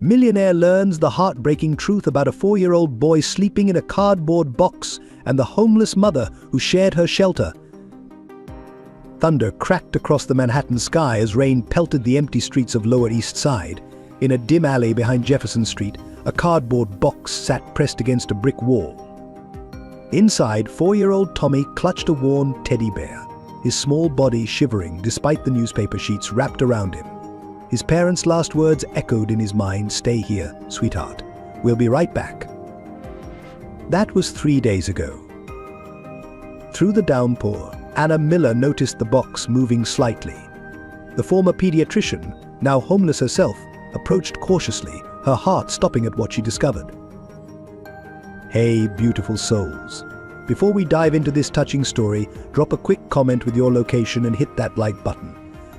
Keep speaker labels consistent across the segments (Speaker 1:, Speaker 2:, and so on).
Speaker 1: Millionaire learns the heartbreaking truth about a 4-year-old boy sleeping in a cardboard box and the homeless mother who shared her shelter. Thunder cracked across the Manhattan sky as rain pelted the empty streets of Lower East Side. In a dim alley behind Jefferson Street, a cardboard box sat pressed against a brick wall. Inside, 4-year-old Tommy clutched a worn teddy bear, his small body shivering despite the newspaper sheets wrapped around him. His parents' last words echoed in his mind, "Stay here, sweetheart. We'll be right back." That was 3 days ago. Through the downpour, Anna Miller noticed the box moving slightly. The former pediatrician, now homeless herself, approached cautiously, her heart stopping at what she discovered. Hey, beautiful souls. Before we dive into this touching story, drop a quick comment with your location and hit that like button.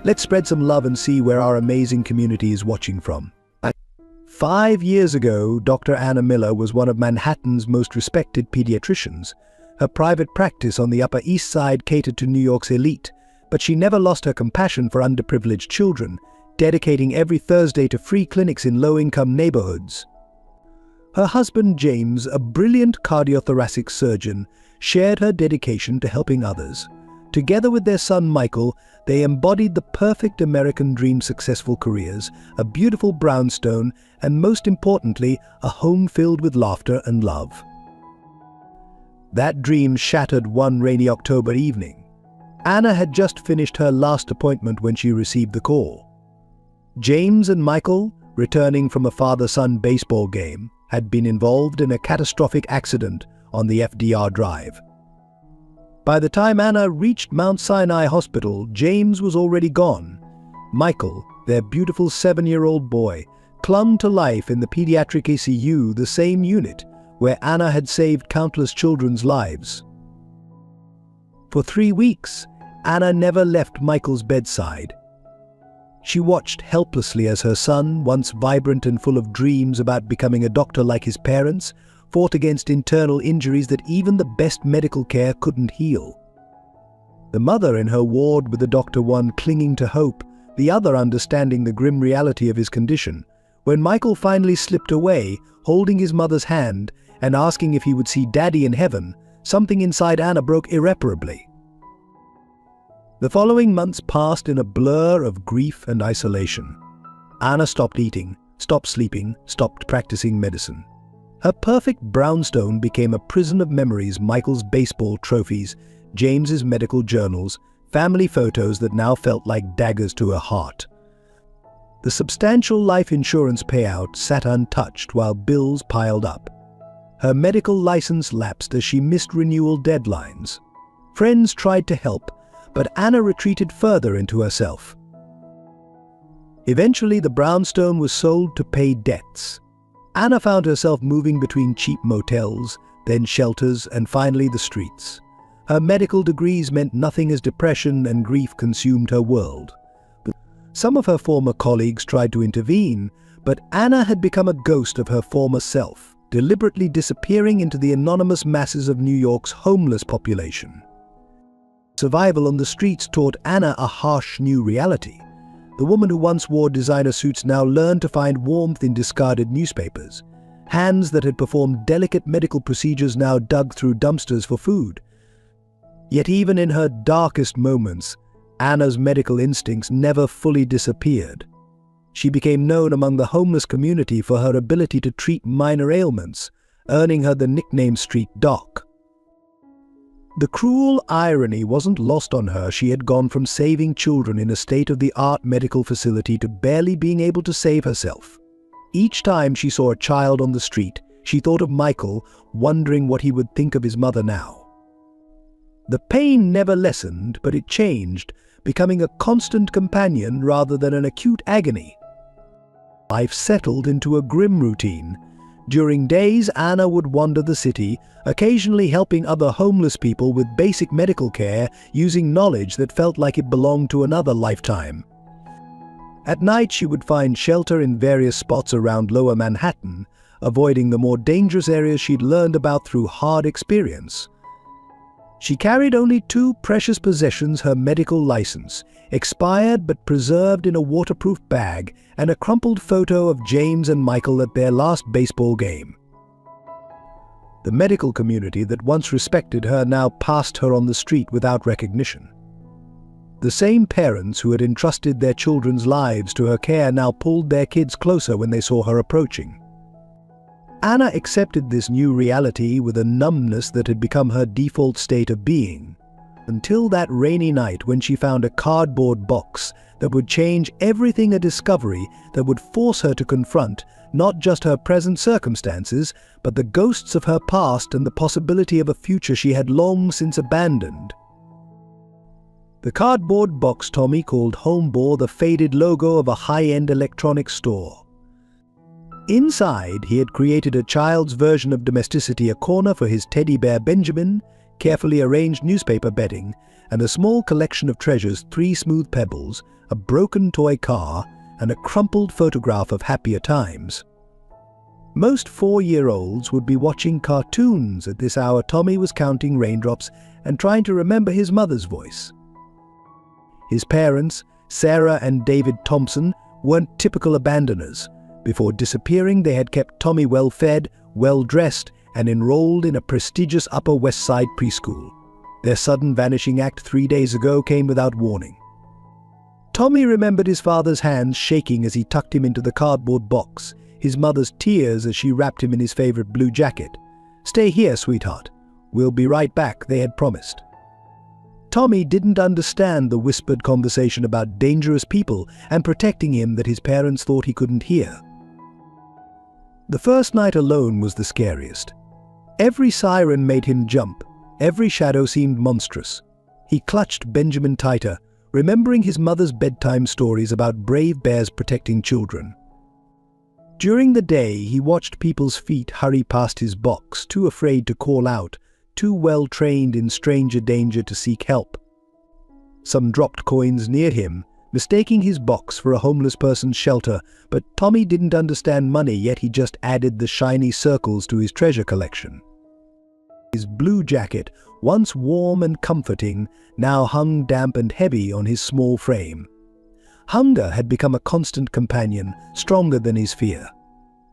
Speaker 1: Let's spread some love and see where our amazing community is watching from. 5 years ago, Dr. Anna Miller was one of Manhattan's most respected pediatricians. Her private practice on the Upper East Side catered to New York's elite, but she never lost her compassion for underprivileged children, dedicating every Thursday to free clinics in low-income neighborhoods. Her husband, James, a brilliant cardiothoracic surgeon, shared her dedication to helping others. Together with their son, Michael, they embodied the perfect American dream: successful careers, a beautiful brownstone, and most importantly, a home filled with laughter and love. That dream shattered one rainy October evening. Anna had just finished her last appointment when she received the call. James and Michael, returning from a father-son baseball game, had been involved in a catastrophic accident on the FDR Drive. By the time Anna reached Mount Sinai Hospital, James was already gone. Michael, their beautiful 7-year-old boy, clung to life in the pediatric ICU, the same unit where Anna had saved countless children's lives. For 3 weeks, Anna never left Michael's bedside. She watched helplessly as her son, once vibrant and full of dreams about becoming a doctor like his parents, fought against internal injuries that even the best medical care couldn't heal. The mother in her ward with the doctor, one clinging to hope, the other understanding the grim reality of his condition. When Michael finally slipped away, holding his mother's hand and asking if he would see Daddy in heaven, something inside Anna broke irreparably. The following months passed in a blur of grief and isolation. Anna stopped eating, stopped sleeping, stopped practicing medicine. Her perfect brownstone became a prison of memories: Michael's baseball trophies, James's medical journals, family photos that now felt like daggers to her heart. The substantial life insurance payout sat untouched while bills piled up. Her medical license lapsed as she missed renewal deadlines. Friends tried to help, but Anna retreated further into herself. Eventually, the brownstone was sold to pay debts. Anna found herself moving between cheap motels, then shelters, and finally the streets. Her medical degrees meant nothing as depression and grief consumed her world. Some of her former colleagues tried to intervene, but Anna had become a ghost of her former self, deliberately disappearing into the anonymous masses of New York's homeless population. Survival on the streets taught Anna a harsh new reality. The woman who once wore designer suits now learned to find warmth in discarded newspapers. Hands that had performed delicate medical procedures now dug through dumpsters for food. Yet even in her darkest moments, Anna's medical instincts never fully disappeared. She became known among the homeless community for her ability to treat minor ailments, earning her the nickname Street Doc. The cruel irony wasn't lost on her. She had gone from saving children in a state-of-the-art medical facility to barely being able to save herself. Each time she saw a child on the street, she thought of Michael, wondering what he would think of his mother now. The pain never lessened, but it changed, becoming a constant companion rather than an acute agony. Life settled into a grim routine. During days, Anna would wander the city, occasionally helping other homeless people with basic medical care, using knowledge that felt like it belonged to another lifetime. At night, she would find shelter in various spots around Lower Manhattan, avoiding the more dangerous areas she'd learned about through hard experience. She carried only two precious possessions: her medical license, expired but preserved in a waterproof bag, and a crumpled photo of James and Michael at their last baseball game. The medical community that once respected her now passed her on the street without recognition. The same parents who had entrusted their children's lives to her care now pulled their kids closer when they saw her approaching. Anna accepted this new reality with a numbness that had become her default state of being, until that rainy night when she found a cardboard box that would change everything, a discovery that would force her to confront not just her present circumstances, but the ghosts of her past and the possibility of a future she had long since abandoned. The cardboard box Tommy called home bore the faded logo of a high-end electronics store. Inside, he had created a child's version of domesticity: a corner for his teddy bear Benjamin, carefully arranged newspaper bedding, and a small collection of treasures: 3 smooth pebbles, a broken toy car, and a crumpled photograph of happier times. Most 4-year-olds would be watching cartoons at this hour. Tommy was counting raindrops and trying to remember his mother's voice. His parents, Sarah and David Thompson, weren't typical abandoners. Before disappearing, they had kept Tommy well-fed, well-dressed, and enrolled in a prestigious Upper West Side preschool. Their sudden vanishing act 3 days ago came without warning. Tommy remembered his father's hands shaking as he tucked him into the cardboard box, his mother's tears as she wrapped him in his favorite blue jacket. "Stay here, sweetheart. We'll be right back," they had promised. Tommy didn't understand the whispered conversation about dangerous people and protecting him that his parents thought he couldn't hear. The first night alone was the scariest. Every siren made him jump. Every shadow seemed monstrous. He clutched Benjamin tighter, remembering his mother's bedtime stories about brave bears protecting children. During the day, he watched people's feet hurry past his box, too afraid to call out, too well trained in stranger danger to seek help. Some dropped coins near him, mistaking his box for a homeless person's shelter, but Tommy didn't understand money, yet he just added the shiny circles to his treasure collection. His blue jacket, once warm and comforting, now hung damp and heavy on his small frame. Hunger had become a constant companion, stronger than his fear.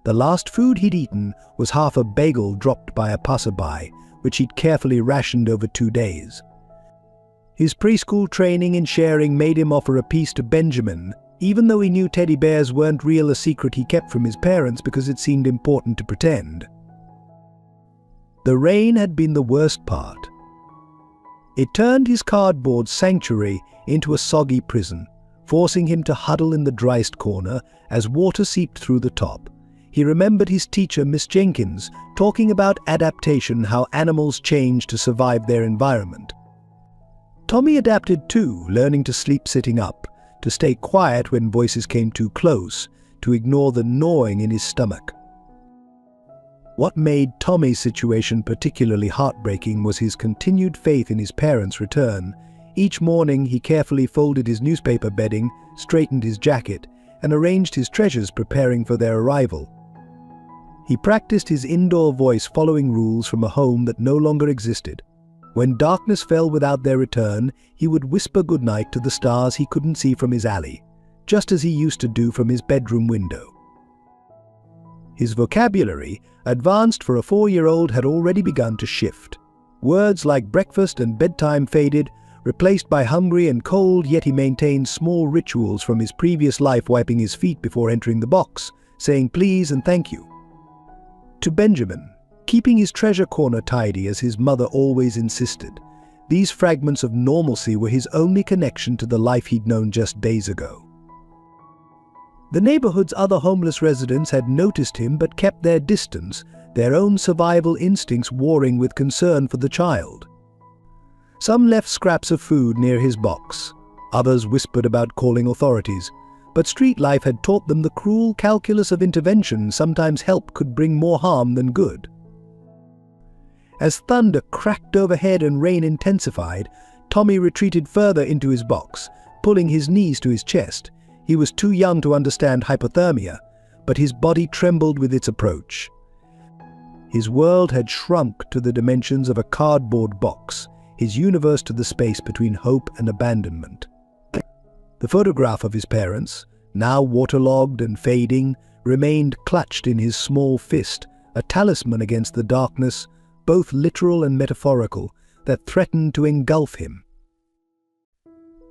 Speaker 1: The last food he'd eaten was half a bagel dropped by a passerby, which he'd carefully rationed over 2 days. His preschool training in sharing made him offer a piece to Benjamin, even though he knew teddy bears weren't real, a secret he kept from his parents because it seemed important to pretend. The rain had been the worst part. It turned his cardboard sanctuary into a soggy prison, forcing him to huddle in the driest corner as water seeped through the top. He remembered his teacher, Miss Jenkins, talking about adaptation, how animals change to survive their environment. Tommy adapted too, learning to sleep sitting up, to stay quiet when voices came too close, to ignore the gnawing in his stomach. What made Tommy's situation particularly heartbreaking was his continued faith in his parents' return. Each morning he carefully folded his newspaper bedding, straightened his jacket, and arranged his treasures, preparing for their arrival. He practiced his indoor voice, following rules from a home that no longer existed. When darkness fell without their return, he would whisper goodnight to the stars he couldn't see from his alley, just as he used to do from his bedroom window. His vocabulary, advanced for a 4-year-old, had already begun to shift. Words like breakfast and bedtime faded, replaced by hungry and cold, yet he maintained small rituals from his previous life, wiping his feet before entering the box, saying please and thank you. To Benjamin, keeping his treasure corner tidy as his mother always insisted. These fragments of normalcy were his only connection to the life he'd known just days ago. The neighborhood's other homeless residents had noticed him but kept their distance, their own survival instincts warring with concern for the child. Some left scraps of food near his box. Others whispered about calling authorities. But street life had taught them the cruel calculus of intervention. Sometimes help could bring more harm than good. As thunder cracked overhead and rain intensified, Tommy retreated further into his box, pulling his knees to his chest. He was too young to understand hypothermia, but his body trembled with its approach. His world had shrunk to the dimensions of a cardboard box. his universe to the space between hope and abandonment. The photograph of his parents, now waterlogged and fading, remained clutched in his small fist, a talisman against the darkness, both literal and metaphorical, that threatened to engulf him.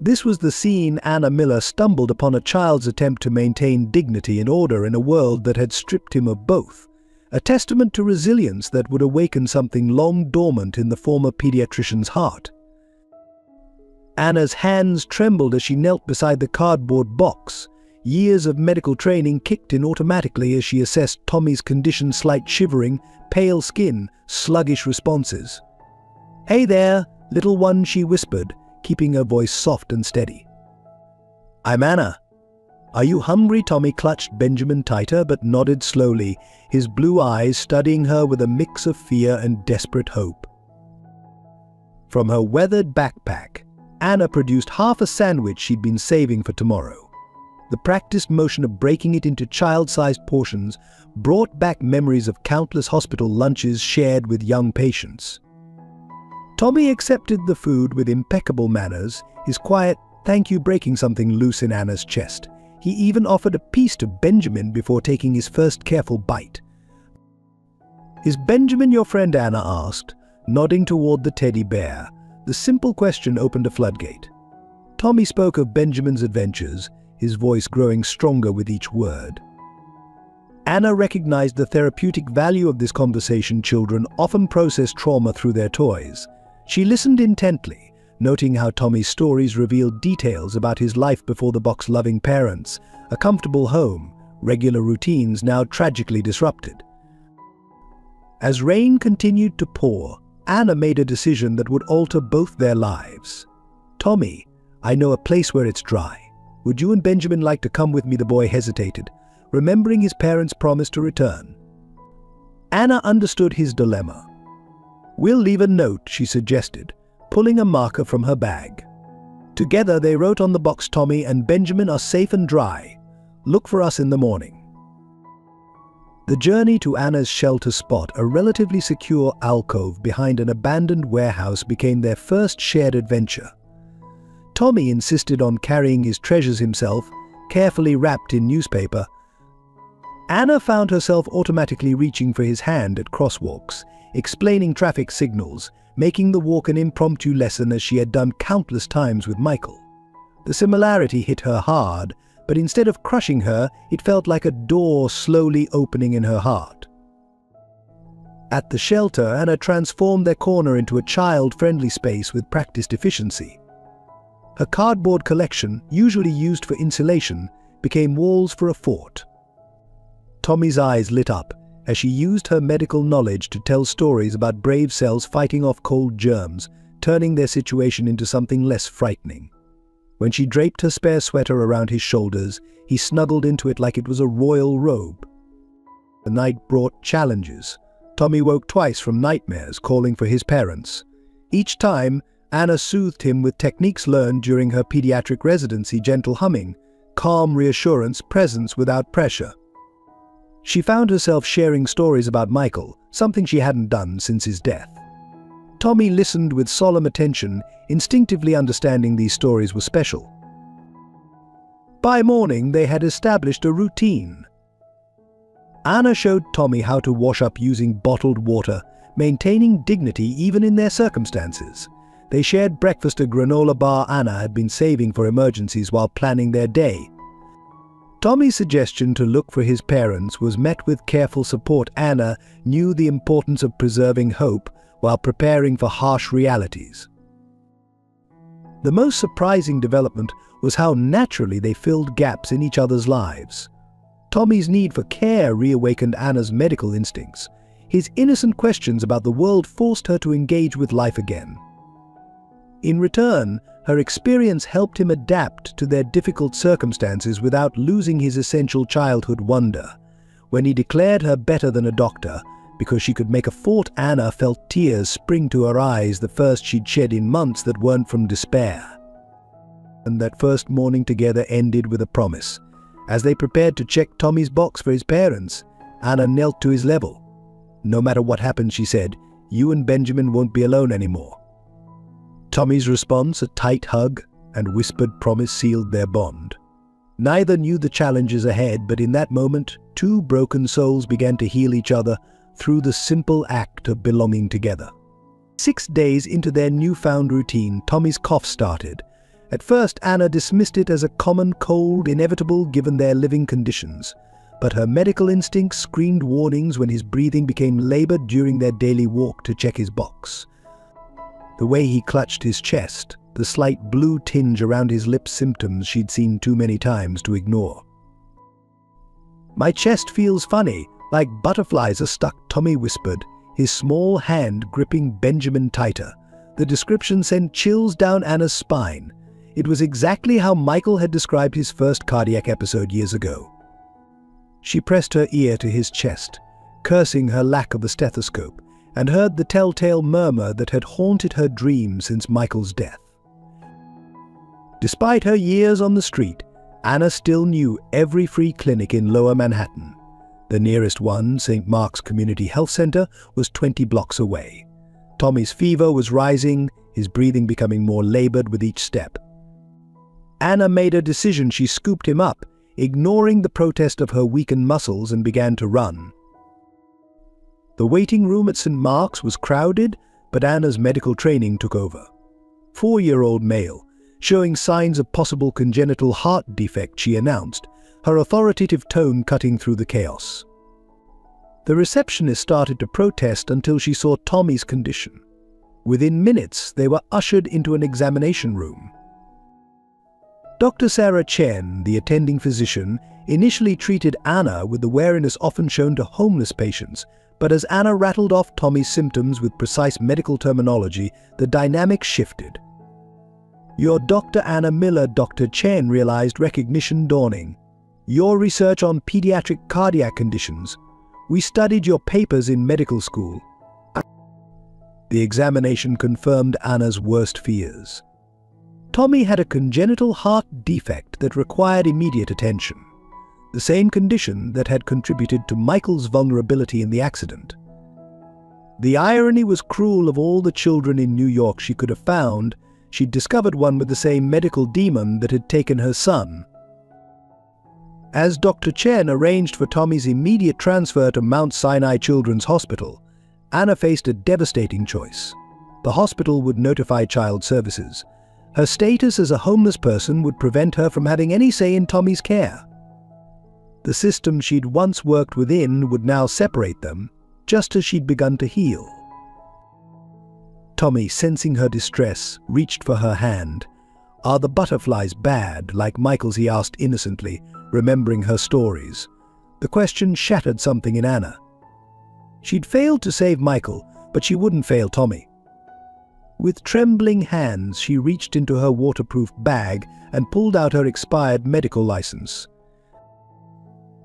Speaker 1: This was the scene Anna Miller stumbled upon, a child's attempt to maintain dignity and order in a world that had stripped him of both, a testament to resilience that would awaken something long dormant in the former pediatrician's heart. Anna's hands trembled as she knelt beside the cardboard box. Years of medical training kicked in automatically as she assessed Tommy's condition: slight shivering, pale skin, sluggish responses. "Hey there, little one," she whispered, keeping her voice soft and steady. "I'm Anna. Are you hungry?" Tommy clutched Benjamin tighter but nodded slowly, his blue eyes studying her with a mix of fear and desperate hope. From her weathered backpack, Anna produced half a sandwich she'd been saving for tomorrow. The practiced motion of breaking it into child-sized portions brought back memories of countless hospital lunches shared with young patients. Tommy accepted the food with impeccable manners, his quiet "thank you" breaking something loose in Anna's chest. He even offered a piece to Benjamin before taking his first careful bite. "Is Benjamin your friend?" Anna asked, nodding toward the teddy bear. The simple question opened a floodgate. Tommy spoke of Benjamin's adventures, his voice growing stronger with each word. Anna recognized the therapeutic value of this conversation. Children often process trauma through their toys. She listened intently, noting how Tommy's stories revealed details about his life before the box: loving parents, a comfortable home, regular routines now tragically disrupted. As rain continued to pour, Anna made a decision that would alter both their lives. "Tommy, I know a place where it's dry. Would you and Benjamin like to come with me?" The boy hesitated, remembering his parents' promise to return. Anna understood his dilemma. "We'll leave a note," she suggested, pulling a marker from her bag. Together they wrote on the box, "Tommy and Benjamin are safe and dry. Look for us in the morning." The journey to Anna's shelter spot, a relatively secure alcove behind an abandoned warehouse, became their first shared adventure. Tommy insisted on carrying his treasures himself, carefully wrapped in newspaper. Anna found herself automatically reaching for his hand at crosswalks, explaining traffic signals, making the walk an impromptu lesson as she had done countless times with Michael. The similarity hit her hard, but instead of crushing her, it felt like a door slowly opening in her heart. At the shelter, Anna transformed their corner into a child-friendly space with practiced efficiency. Her cardboard collection, usually used for insulation, became walls for a fort. Tommy's eyes lit up as she used her medical knowledge to tell stories about brave cells fighting off cold germs, turning their situation into something less frightening. When she draped her spare sweater around his shoulders, he snuggled into it like it was a royal robe. The night brought challenges. Tommy woke twice from nightmares, calling for his parents. Each time, Anna soothed him with techniques learned during her pediatric residency: gentle humming, calm reassurance, presence without pressure. She found herself sharing stories about Michael, something she hadn't done since his death. Tommy listened with solemn attention, instinctively understanding these stories were special. By morning, they had established a routine. Anna showed Tommy how to wash up using bottled water, maintaining dignity even in their circumstances. They shared breakfast, a granola bar Anna had been saving for emergencies while planning their day. Tommy's suggestion to look for his parents was met with careful support. Anna knew the importance of preserving hope while preparing for harsh realities. The most surprising development was how naturally they filled gaps in each other's lives. Tommy's need for care reawakened Anna's medical instincts. His innocent questions about the world forced her to engage with life again. In return, her experience helped him adapt to their difficult circumstances without losing his essential childhood wonder. When he declared her better than a doctor, because she could make a fort, Anna felt tears spring to her eyes, the first she'd shed in months that weren't from despair. And that first morning together ended with a promise. As they prepared to check Tommy's box for his parents, Anna knelt to his level. "No matter what happens," she said, "you and Benjamin won't be alone anymore." Tommy's response, a tight hug and whispered promise, sealed their bond. Neither knew the challenges ahead, but in that moment, two broken souls began to heal each other through the simple act of belonging together. 6 days into their newfound routine, Tommy's cough started. At first, Anna dismissed it as a common cold, inevitable given their living conditions. But her medical instincts screamed warnings when his breathing became labored during their daily walk to check his box. The way he clutched his chest, the slight blue tinge around his lips, symptoms she'd seen too many times to ignore. "My chest feels funny, like butterflies are stuck," Tommy whispered, his small hand gripping Benjamin tighter. The description sent chills down Anna's spine. It was exactly how Michael had described his first cardiac episode years ago. She pressed her ear to his chest, cursing her lack of a stethoscope, and heard the telltale murmur that had haunted her dreams since Michael's death. Despite her years on the street, Anna still knew every free clinic in Lower Manhattan. The nearest one, St. Mark's Community Health Center, was 20 blocks away. Tommy's fever was rising, his breathing becoming more labored with each step. Anna made a decision. She scooped him up, ignoring the protest of her weakened muscles, and began to run. The waiting room at St. Mark's was crowded, but Anna's medical training took over. 4-year-old male, showing signs of possible congenital heart defect, she announced, her authoritative tone cutting through the chaos. The receptionist started to protest until she saw Tommy's condition. Within minutes, they were ushered into an examination room. Dr. Sarah Chen, the attending physician, initially treated Anna with the wariness often shown to homeless patients, but as Anna rattled off Tommy's symptoms with precise medical terminology, the dynamic shifted. "You're Dr. Anna Miller," Dr. Chen realized, recognition dawning. "Your research on pediatric cardiac conditions. We studied your papers in medical school." The examination confirmed Anna's worst fears. Tommy had a congenital heart defect that required immediate attention, the same condition that had contributed to Michael's vulnerability in the accident. The irony was cruel. Of all the children in New York she could have found, she'd discovered one with the same medical demon that had taken her son. As Dr. Chen arranged for Tommy's immediate transfer to Mount Sinai Children's Hospital, Anna faced a devastating choice. The hospital would notify Child Services. Her status as a homeless person would prevent her from having any say in Tommy's care. The system she'd once worked within would now separate them, just as she'd begun to heal. Tommy, sensing her distress, reached for her hand. "Are the butterflies bad, like Michael's?" he asked innocently, remembering her stories. The question shattered something in Anna. She'd failed to save Michael, but she wouldn't fail Tommy. With trembling hands, she reached into her waterproof bag and pulled out her expired medical license.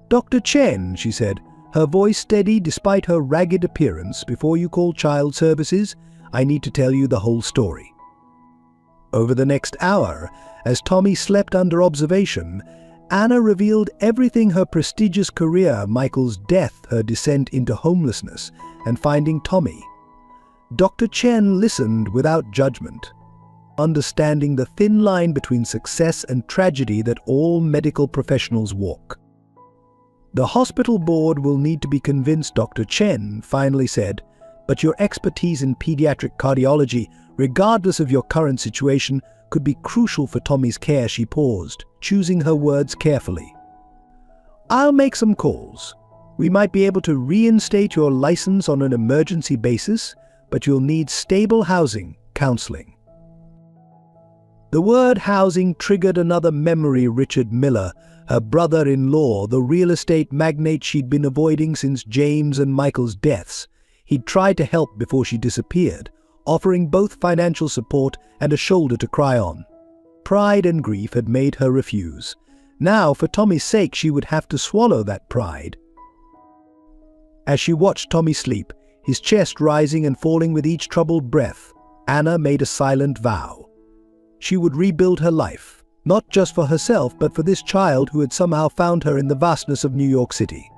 Speaker 1: "Dr. Chen," she said, her voice steady despite her ragged appearance, "before you call Child Services, I need to tell you the whole story." Over the next hour, as Tommy slept under observation, Anna revealed everything: her prestigious career, Michael's death, her descent into homelessness, and finding Tommy. Dr. Chen listened without judgment, understanding the thin line between success and tragedy that all medical professionals walk. "The hospital board will need to be convinced," Dr. Chen finally said, "but your expertise in pediatric cardiology, regardless of your current situation, could be crucial for Tommy's care." She paused, choosing her words carefully. "I'll make some calls. We might be able to reinstate your license on an emergency basis, but you'll need stable housing, counseling." The word housing triggered another memory. Richard Miller, her brother-in-law, the real estate magnate she'd been avoiding since James and Michael's deaths. He'd tried to help before she disappeared, offering both financial support and a shoulder to cry on. Pride and grief had made her refuse. Now, for Tommy's sake, she would have to swallow that pride. As she watched Tommy sleep, his chest rising and falling with each troubled breath, Anna made a silent vow. She would rebuild her life, not just for herself, but for this child who had somehow found her in the vastness of New York City.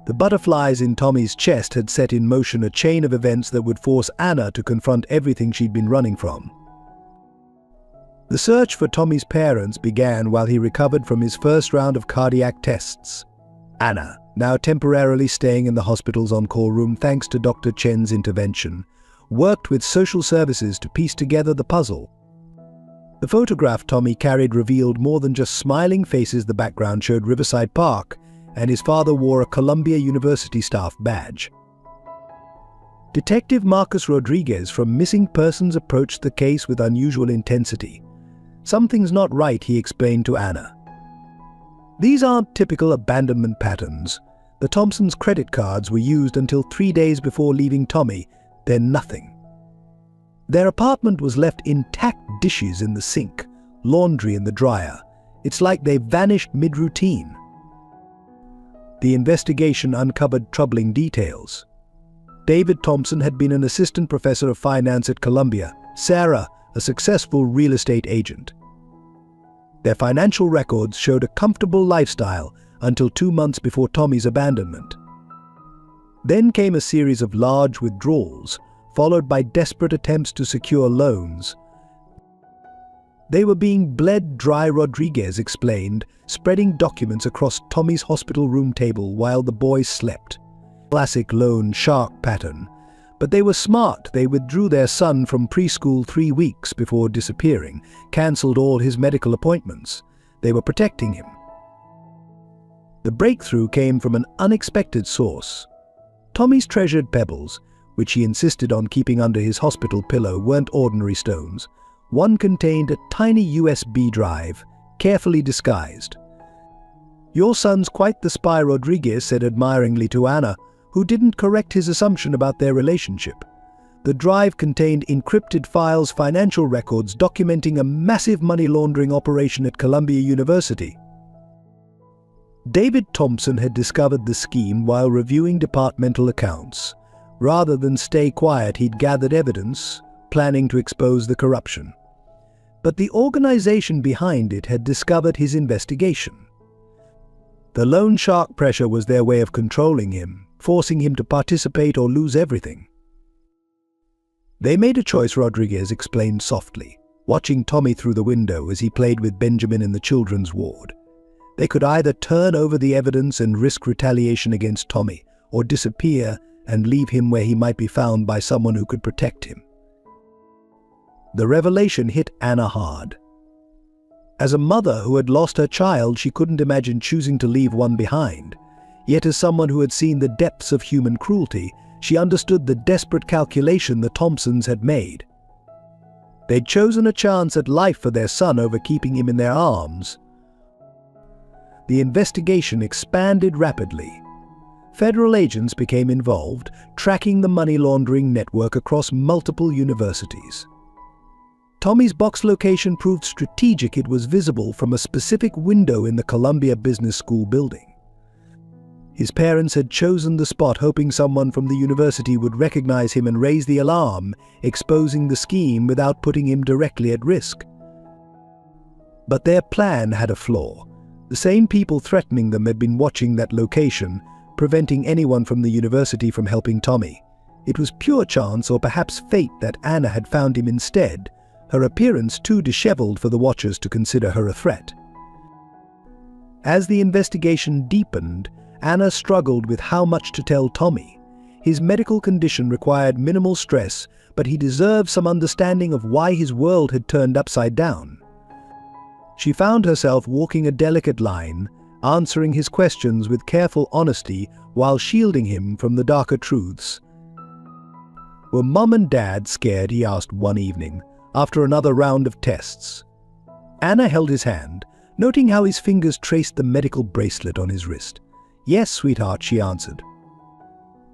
Speaker 1: The butterflies in Tommy's chest had set in motion a chain of events that would force Anna to confront everything she'd been running from. The search for Tommy's parents began while he recovered from his first round of cardiac tests. Anna, now temporarily staying in the hospital's on-call room thanks to Dr. Chen's intervention, worked with social services to piece together the puzzle. The photograph Tommy carried revealed more than just smiling faces. The background showed Riverside Park, and his father wore a Columbia University staff badge. Detective Marcus Rodriguez from Missing Persons approached the case with unusual intensity. "Something's not right," he explained to Anna. "These aren't typical abandonment patterns. The Thompsons' credit cards were used until 3 days before leaving Tommy, then nothing. Their apartment was left intact, dishes in the sink, laundry in the dryer. It's like they vanished mid-routine." The investigation uncovered troubling details. David Thompson had been an assistant professor of finance at Columbia, Sarah, a successful real estate agent. Their financial records showed a comfortable lifestyle until 2 months before Tommy's abandonment. Then came a series of large withdrawals, followed by desperate attempts to secure loans. They were being bled dry, Rodriguez explained, spreading documents across Tommy's hospital room table while the boys slept. Classic loan shark pattern. But they were smart. They withdrew their son from preschool 3 weeks before disappearing, cancelled all his medical appointments. They were protecting him. The breakthrough came from an unexpected source. Tommy's treasured pebbles, which he insisted on keeping under his hospital pillow, weren't ordinary stones. One contained a tiny USB drive, carefully disguised. "Your son's quite the spy," Rodriguez said admiringly to Anna, who didn't correct his assumption about their relationship. The drive contained encrypted files, financial records documenting a massive money laundering operation at Columbia University. David Thompson had discovered the scheme while reviewing departmental accounts. Rather than stay quiet, he'd gathered evidence, planning to expose the corruption. But the organization behind it had discovered his investigation. The loan shark pressure was their way of controlling him, forcing him to participate or lose everything. "They made a choice," Rodriguez explained softly, watching Tommy through the window as he played with Benjamin in the children's ward. They could either turn over the evidence and risk retaliation against Tommy, or disappear and leave him where he might be found by someone who could protect him. The revelation hit Anna hard. As a mother who had lost her child, she couldn't imagine choosing to leave one behind. Yet as someone who had seen the depths of human cruelty, she understood the desperate calculation the Thompsons had made. They'd chosen a chance at life for their son over keeping him in their arms. The investigation expanded rapidly. Federal agents became involved, tracking the money laundering network across multiple universities. Tommy's box location proved strategic. It was visible from a specific window in the Columbia Business School building. His parents had chosen the spot hoping someone from the university would recognize him and raise the alarm, exposing the scheme without putting him directly at risk. But their plan had a flaw. The same people threatening them had been watching that location, preventing anyone from the university from helping Tommy. It was pure chance, or perhaps fate, that Anna had found him instead, her appearance too disheveled for the watchers to consider her a threat. As the investigation deepened, Anna struggled with how much to tell Tommy. His medical condition required minimal stress, but he deserved some understanding of why his world had turned upside down. She found herself walking a delicate line, answering his questions with careful honesty while shielding him from the darker truths. "Were Mom and Dad scared?" he asked one evening, after another round of tests. Anna held his hand, noting how his fingers traced the medical bracelet on his wrist. "Yes, sweetheart," she answered.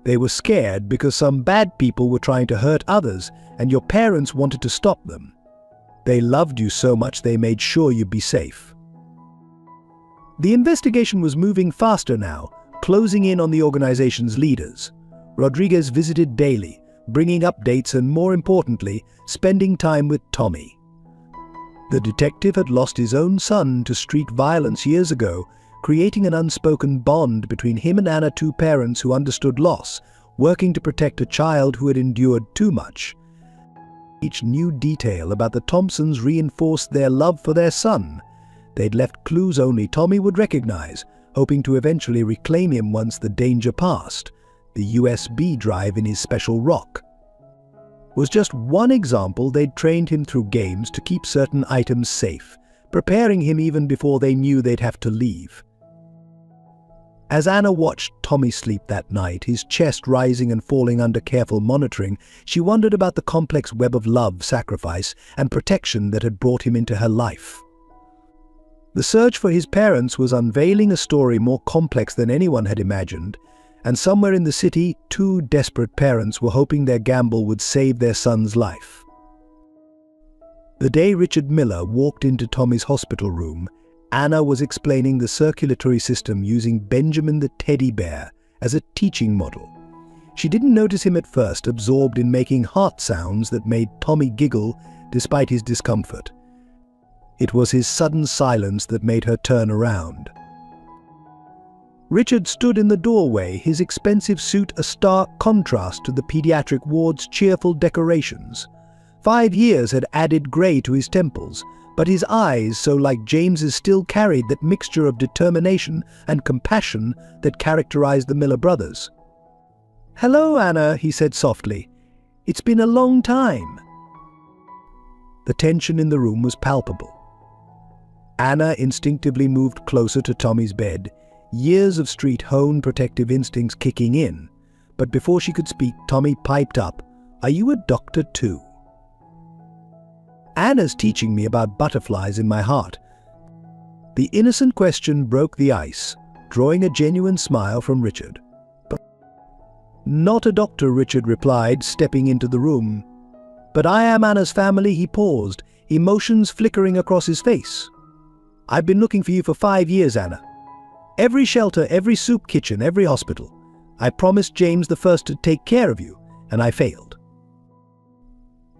Speaker 1: "They were scared because some bad people were trying to hurt others, and your parents wanted to stop them. They loved you so much they made sure you'd be safe." The investigation was moving faster now, closing in on the organization's leaders. Rodriguez visited daily, bringing updates and, more importantly, spending time with Tommy. The detective had lost his own son to street violence years ago, creating an unspoken bond between him and Anna, two parents who understood loss, working to protect a child who had endured too much. Each new detail about the Thompsons reinforced their love for their son. They'd left clues only Tommy would recognize, hoping to eventually reclaim him once the danger passed. The USB drive in his special rock was just one example. They'd trained him through games to keep certain items safe, preparing him even before they knew they'd have to leave. As Anna watched Tommy sleep that night, his chest rising and falling under careful monitoring, she wondered about the complex web of love, sacrifice, and protection that had brought him into her life. The search for his parents was unveiling a story more complex than anyone had imagined, and somewhere in the city, two desperate parents were hoping their gamble would save their son's life. The day Richard Miller walked into Tommy's hospital room, Anna was explaining the circulatory system using Benjamin the teddy bear as a teaching model. She didn't notice him at first, absorbed in making heart sounds that made Tommy giggle despite his discomfort. It was his sudden silence that made her turn around. Richard stood in the doorway, his expensive suit a stark contrast to the pediatric ward's cheerful decorations. 5 years had added grey to his temples, but his eyes, so like James's, still carried that mixture of determination and compassion that characterized the Miller brothers. "Hello, Anna," he said softly. "It's been a long time." The tension in the room was palpable. Anna instinctively moved closer to Tommy's bed, years of street-honed protective instincts kicking in. But before she could speak, Tommy piped up, "Are you a doctor too?" "Anna's teaching me about butterflies in my heart." The innocent question broke the ice, drawing a genuine smile from Richard. "Not a doctor," Richard replied, stepping into the room. "But I am Anna's family." He paused, emotions flickering across his face. "I've been looking for you for 5 years, Anna. Every shelter, every soup kitchen, every hospital. I promised James the first to take care of you, and I failed."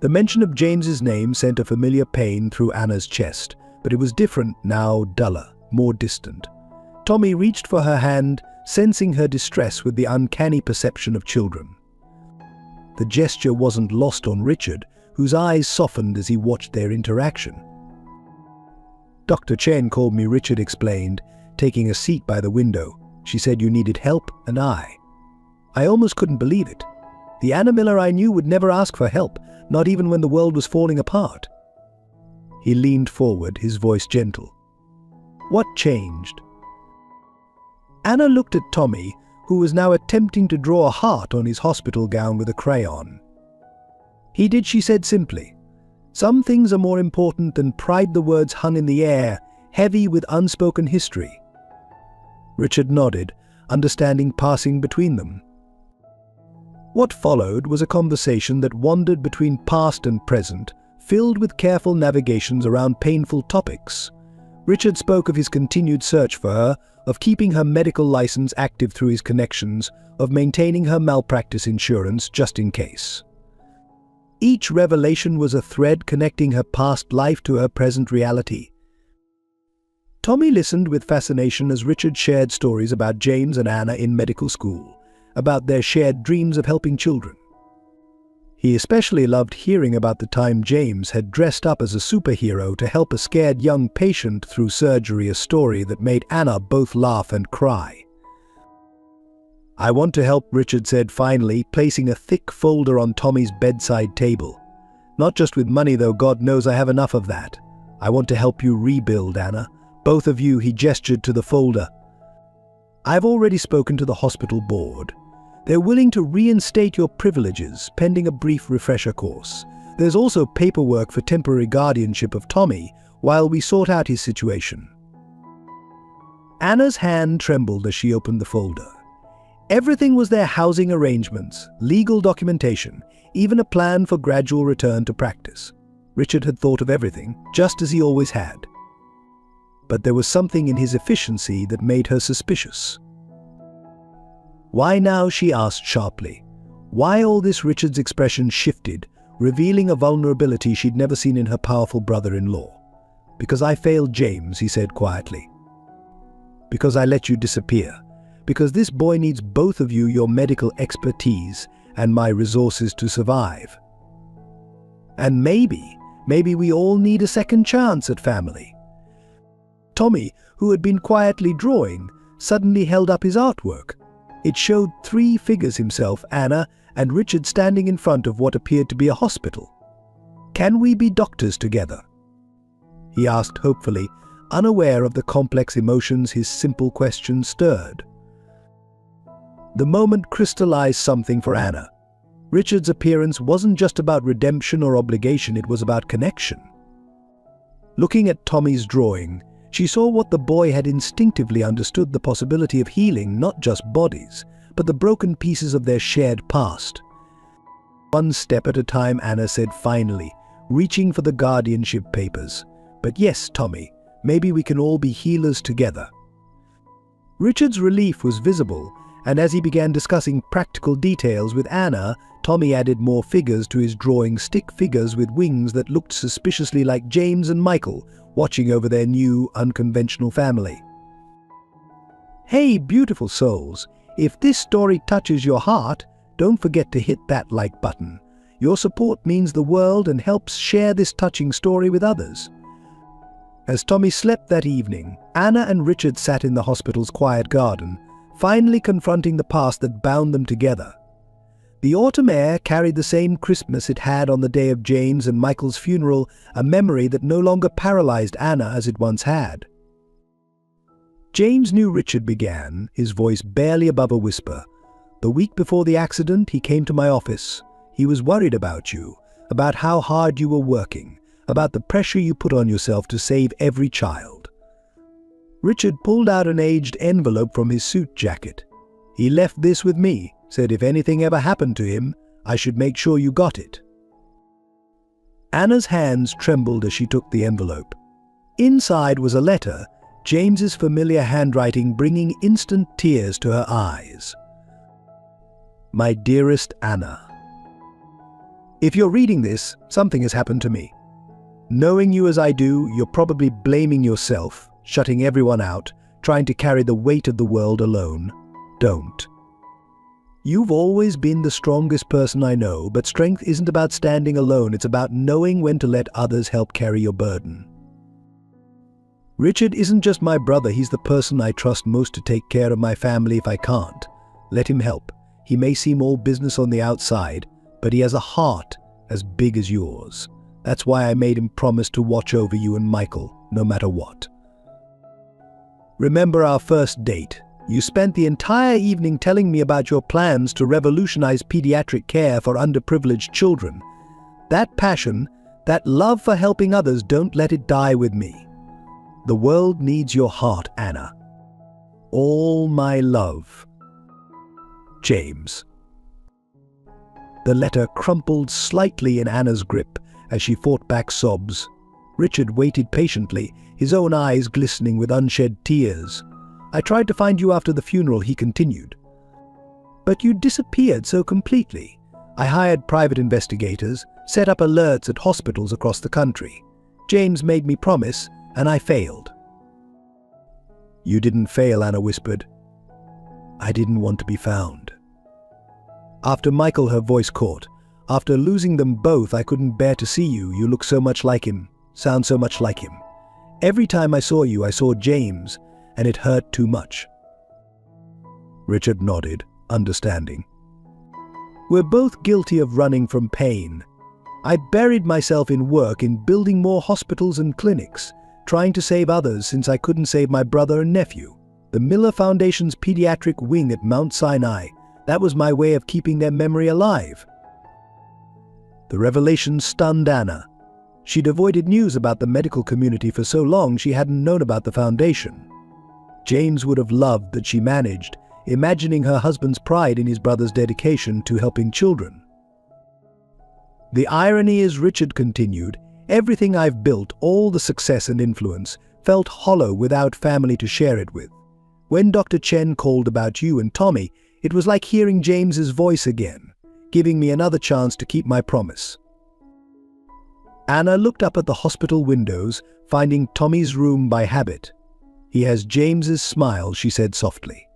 Speaker 1: The mention of James's name sent a familiar pain through Anna's chest, but it was different now, duller, more distant. Tommy reached for her hand, sensing her distress with the uncanny perception of children. The gesture wasn't lost on Richard, whose eyes softened as he watched their interaction. "Dr. Chen called me," Richard explained, taking a seat by the window. "She said you needed help, and I almost couldn't believe it. The Anna Miller I knew would never ask for help, not even when the world was falling apart." He leaned forward, his voice gentle. "What changed?" Anna looked at Tommy, who was now attempting to draw a heart on his hospital gown with a crayon. "He did," she said simply. "Some things are more important than pride." The words hung in the air, heavy with unspoken history. Richard nodded, understanding passing between them. What followed was a conversation that wandered between past and present, filled with careful navigations around painful topics. Richard spoke of his continued search for her, of keeping her medical license active through his connections, of maintaining her malpractice insurance just in case. Each revelation was a thread connecting her past life to her present reality. Tommy listened with fascination as Richard shared stories about James and Anna in medical school, about their shared dreams of helping children. He especially loved hearing about the time James had dressed up as a superhero to help a scared young patient through surgery, a story that made Anna both laugh and cry. "I want to help," Richard said finally, placing a thick folder on Tommy's bedside table. "Not just with money, though, God knows I have enough of that. I want to help you rebuild, Anna. Both of you." He gestured to the folder. "I've already spoken to the hospital board. They're willing to reinstate your privileges, pending a brief refresher course. There's also paperwork for temporary guardianship of Tommy while we sort out his situation." Anna's hand trembled as she opened the folder. Everything was there: housing arrangements, legal documentation, even a plan for gradual return to practice. Richard had thought of everything, just as he always had. But there was something in his efficiency that made her suspicious. "Why now?" she asked sharply. Why all this? Richard's expression shifted, revealing a vulnerability she'd never seen in her powerful brother-in-law. "Because I failed James," he said quietly. Because I let you disappear. Because this boy needs both of you, your medical expertise and my resources to survive. And maybe we all need a second chance at family. Tommy, who had been quietly drawing, suddenly held up his artwork. It showed 3 figures: himself, Anna, and Richard standing in front of what appeared to be a hospital. "Can we be doctors together?" he asked hopefully, unaware of the complex emotions his simple question stirred. The moment crystallized something for Anna. Richard's appearance wasn't just about redemption or obligation, it was about connection. Looking at Tommy's drawing, she saw what the boy had instinctively understood: the possibility of healing not just bodies, but the broken pieces of their shared past. "One step at a time," Anna said finally, reaching for the guardianship papers. "But yes, Tommy, maybe we can all be healers together." Richard's relief was visible, and as he began discussing practical details with Anna, Tommy added more figures to his drawing: stick figures with wings that looked suspiciously like James and Michael, watching over their new, unconventional family. Hey, beautiful souls, if this story touches your heart, don't forget to hit that like button. Your support means the world and helps share this touching story with others. As Tommy slept that evening, Anna and Richard sat in the hospital's quiet garden, finally confronting the past that bound them together. The autumn air carried the same crispness it had on the day of James and Michael's funeral, a memory that no longer paralyzed Anna as it once had. "James knew," Richard began, his voice barely above a whisper. "The week before the accident, he came to my office. He was worried about you, about how hard you were working, about the pressure you put on yourself to save every child." Richard pulled out an aged envelope from his suit jacket. "He left this with me, said if anything ever happened to him, I should make sure you got it." Anna's hands trembled as she took the envelope. Inside was a letter, James's familiar handwriting bringing instant tears to her eyes. "My dearest Anna, if you're reading this, something has happened to me. Knowing you as I do, you're probably blaming yourself, shutting everyone out, trying to carry the weight of the world alone. Don't. You've always been the strongest person I know, but strength isn't about standing alone, it's about knowing when to let others help carry your burden. Richard isn't just my brother, he's the person I trust most to take care of my family if I can't. Let him help. He may seem all business on the outside, but he has a heart as big as yours. That's why I made him promise to watch over you and Michael, no matter what. Remember our first date? You spent the entire evening telling me about your plans to revolutionize pediatric care for underprivileged children. That passion, that love for helping others, don't let it die with me. The world needs your heart, Anna. All my love. James." The letter crumpled slightly in Anna's grip as she fought back sobs. Richard waited patiently, his own eyes glistening with unshed tears. "I tried to find you after the funeral," he continued. "But you disappeared so completely. I hired private investigators, set up alerts at hospitals across the country. James made me promise, and I failed." "You didn't fail," Anna whispered. "I didn't want to be found." "After Michael," her voice caught. "After losing them both, I couldn't bear to see you. You look so much like him, sound so much like him. Every time I saw you, I saw James, and it hurt too much." Richard nodded, understanding. "We're both guilty of running from pain. I buried myself in work, in building more hospitals and clinics, trying to save others since I couldn't save my brother and nephew. The Miller Foundation's pediatric wing at Mount Sinai, that was my way of keeping their memory alive." The revelation stunned Anna. She'd avoided news about the medical community for so long she hadn't known about the foundation. James would have loved that she managed, imagining her husband's pride in his brother's dedication to helping children. "The irony is," Richard continued, "everything I've built, all the success and influence, felt hollow without family to share it with. When Dr. Chen called about you and Tommy, it was like hearing James's voice again, giving me another chance to keep my promise." Anna looked up at the hospital windows, finding Tommy's room by habit. He has James's smile, she said softly.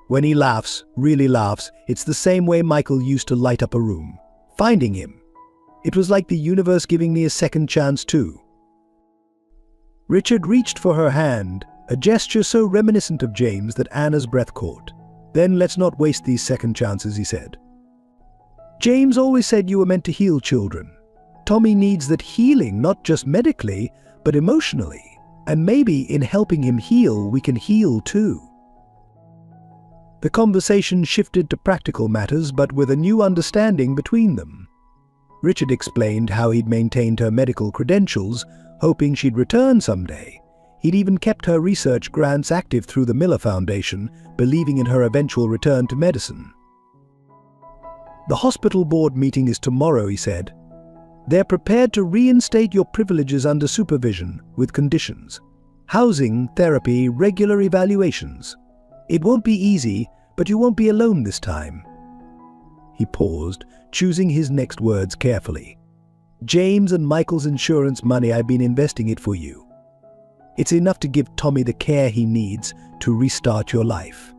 Speaker 1: When he laughs, really laughs, it's the same way Michael used to light up a room. Finding him. It was like the universe giving me a second chance too. Richard reached for her hand, a gesture so reminiscent of James that Anna's breath caught. Then let's not waste these second chances, he said. James always said you were meant to heal children. Tommy needs that healing, not just medically, but emotionally. And maybe in helping him heal, we can heal too. The conversation shifted to practical matters, but with a new understanding between them. Richard explained how he'd maintained her medical credentials, hoping she'd return someday. He'd even kept her research grants active through the Miller Foundation, believing in her eventual return to medicine. The hospital board meeting is tomorrow, he said. They're prepared to reinstate your privileges under supervision, with conditions. Housing, therapy, regular evaluations. It won't be easy, but you won't be alone this time. He paused, choosing his next words carefully. James and Michael's insurance money, I've been investing it for you. It's enough to give Tommy the care he needs to restart your life.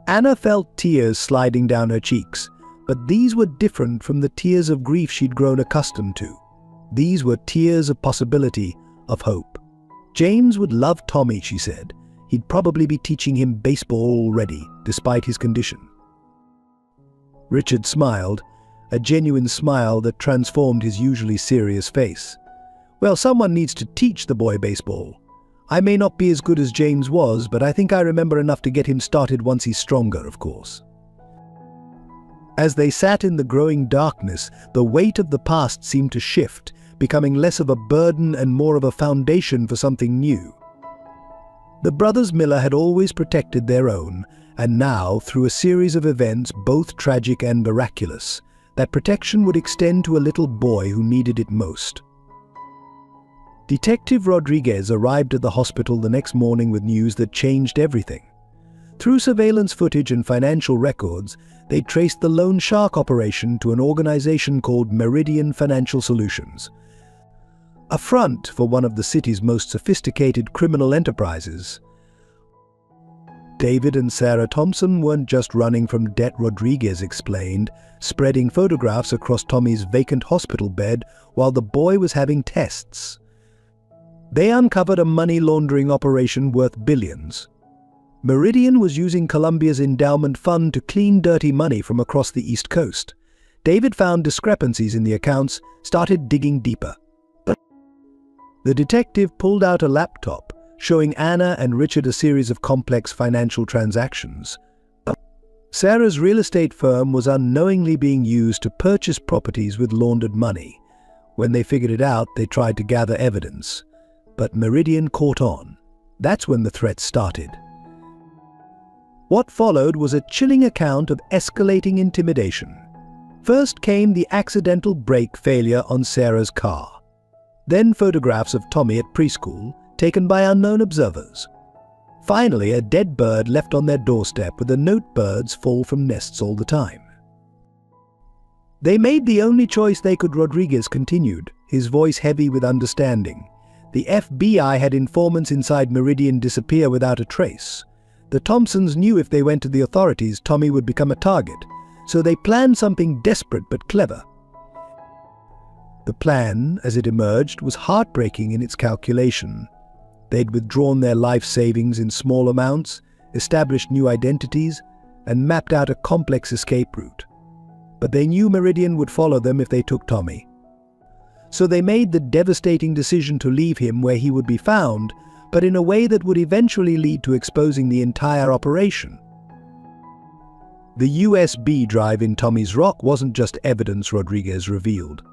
Speaker 1: Anna felt tears sliding down her cheeks, but these were different from the tears of grief she'd grown accustomed to. These were tears of possibility, of hope. James would love Tommy, she said. He'd probably be teaching him baseball already, despite his condition. Richard smiled, a genuine smile that transformed his usually serious face. Well, someone needs to teach the boy baseball. I may not be as good as James was, but I think I remember enough to get him started once he's stronger, of course. As they sat in the growing darkness, the weight of the past seemed to shift, becoming less of a burden and more of a foundation for something new. The brothers Miller had always protected their own, and now, through a series of events, both tragic and miraculous, that protection would extend to a little boy who needed it most. Detective Rodriguez arrived at the hospital the next morning with news that changed everything. Through surveillance footage and financial records, they traced the loan shark operation to an organization called Meridian Financial Solutions. A front for one of the city's most sophisticated criminal enterprises. David and Sarah Thompson weren't just running from debt, Rodriguez explained, spreading photographs across Tommy's vacant hospital bed while the boy was having tests. They uncovered a money laundering operation worth billions. Meridian was using Columbia's endowment fund to clean dirty money from across the East Coast. David found discrepancies in the accounts, started digging deeper. The detective pulled out a laptop, showing Anna and Richard a series of complex financial transactions. Sarah's real estate firm was unknowingly being used to purchase properties with laundered money. When they figured it out, they tried to gather evidence. But Meridian caught on. That's when the threat started. What followed was a chilling account of escalating intimidation. First came the accidental brake failure on Sarah's car. Then photographs of Tommy at preschool, taken by unknown observers. Finally, a dead bird left on their doorstep with a note birds fall from nests all the time. They made the only choice they could, Rodriguez continued, his voice heavy with understanding. The FBI had informants inside Meridian disappear without a trace. The Thompsons knew if they went to the authorities, Tommy would become a target, so they planned something desperate but clever. The plan, as it emerged, was heartbreaking in its calculation. They'd withdrawn their life savings in small amounts, established new identities, and mapped out a complex escape route. But they knew Meridian would follow them if they took Tommy. So they made the devastating decision to leave him where he would be found, but in a way that would eventually lead to exposing the entire operation. The USB drive in Tommy's rock wasn't just evidence, Rodriguez revealed.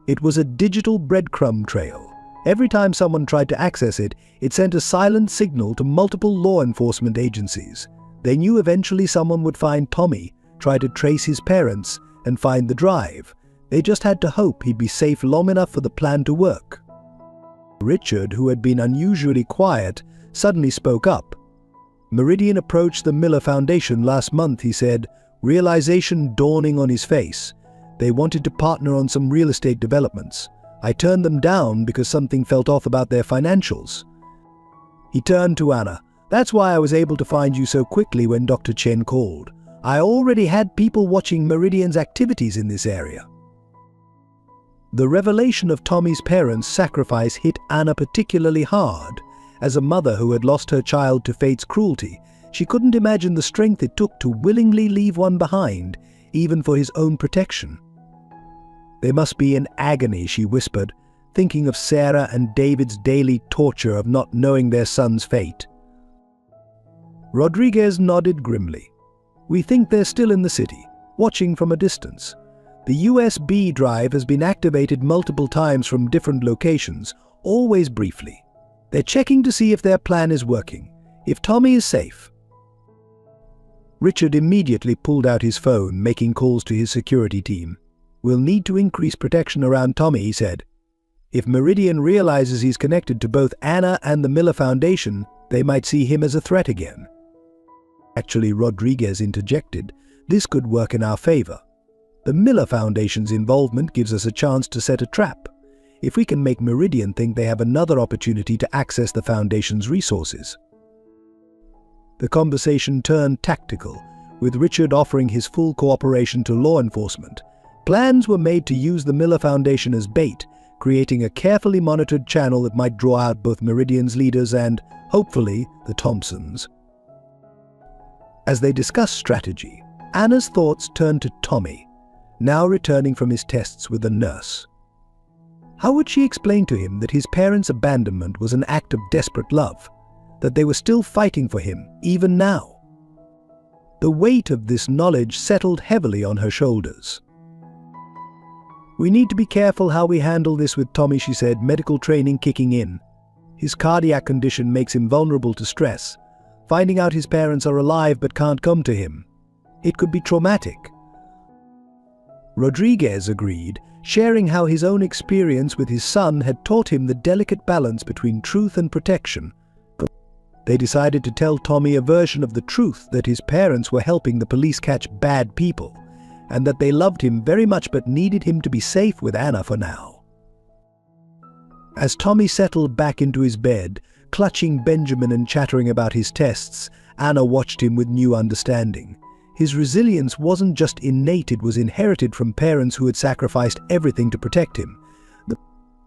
Speaker 1: It was a digital breadcrumb trail. Every time someone tried to access it, it sent a silent signal to multiple law enforcement agencies. They knew eventually someone would find Tommy, try to trace his parents, and find the drive. They just had to hope he'd be safe long enough for the plan to work. Richard, who had been unusually quiet, suddenly spoke up. Meridian approached the Miller Foundation last month, he said, realization dawning on his face. They wanted to partner on some real estate developments. I turned them down because something felt off about their financials. He turned to Anna. "That's why I was able to find you so quickly when Dr. Chen called. I already had people watching Meridian's activities in this area." The revelation of Tommy's parents' sacrifice hit Anna particularly hard. As a mother who had lost her child to fate's cruelty, she couldn't imagine the strength it took to willingly leave one behind, even for his own protection. "They must be in agony," she whispered, thinking of Sarah and David's daily torture of not knowing their son's fate. Rodriguez nodded grimly. "We think they're still in the city, watching from a distance. The USB drive has been activated multiple times from different locations, always briefly. They're checking to see if their plan is working, if Tommy is safe." Richard immediately pulled out his phone, making calls to his security team. "We'll need to increase protection around Tommy," he said. "If Meridian realizes he's connected to both Anna and the Miller Foundation, they might see him as a threat again." Actually, Rodriguez interjected, "This could work in our favor. The Miller Foundation's involvement gives us a chance to set a trap. If we can make Meridian think they have another opportunity to access the Foundation's resources." The conversation turned tactical, with Richard offering his full cooperation to law enforcement. Plans were made to use the Miller Foundation as bait, creating a carefully monitored channel that might draw out both Meridian's leaders and, hopefully, the Thompsons. As they discussed strategy, Anna's thoughts turned to Tommy, now returning from his tests with a nurse. How would she explain to him that his parents' abandonment was an act of desperate love, that they were still fighting for him, even now? The weight of this knowledge settled heavily on her shoulders. "We need to be careful how we handle this with Tommy," she said, medical training kicking in. "His cardiac condition makes him vulnerable to stress. Finding out his parents are alive but can't come to him. It could be traumatic." Rodriguez agreed, sharing how his own experience with his son had taught him the delicate balance between truth and protection. They decided to tell Tommy a version of the truth, that his parents were helping the police catch bad people, and that they loved him very much but needed him to be safe with Anna for now. As Tommy settled back into his bed, clutching Benjamin and chattering about his tests, Anna watched him with new understanding. His resilience wasn't just innate, it was inherited from parents who had sacrificed everything to protect him.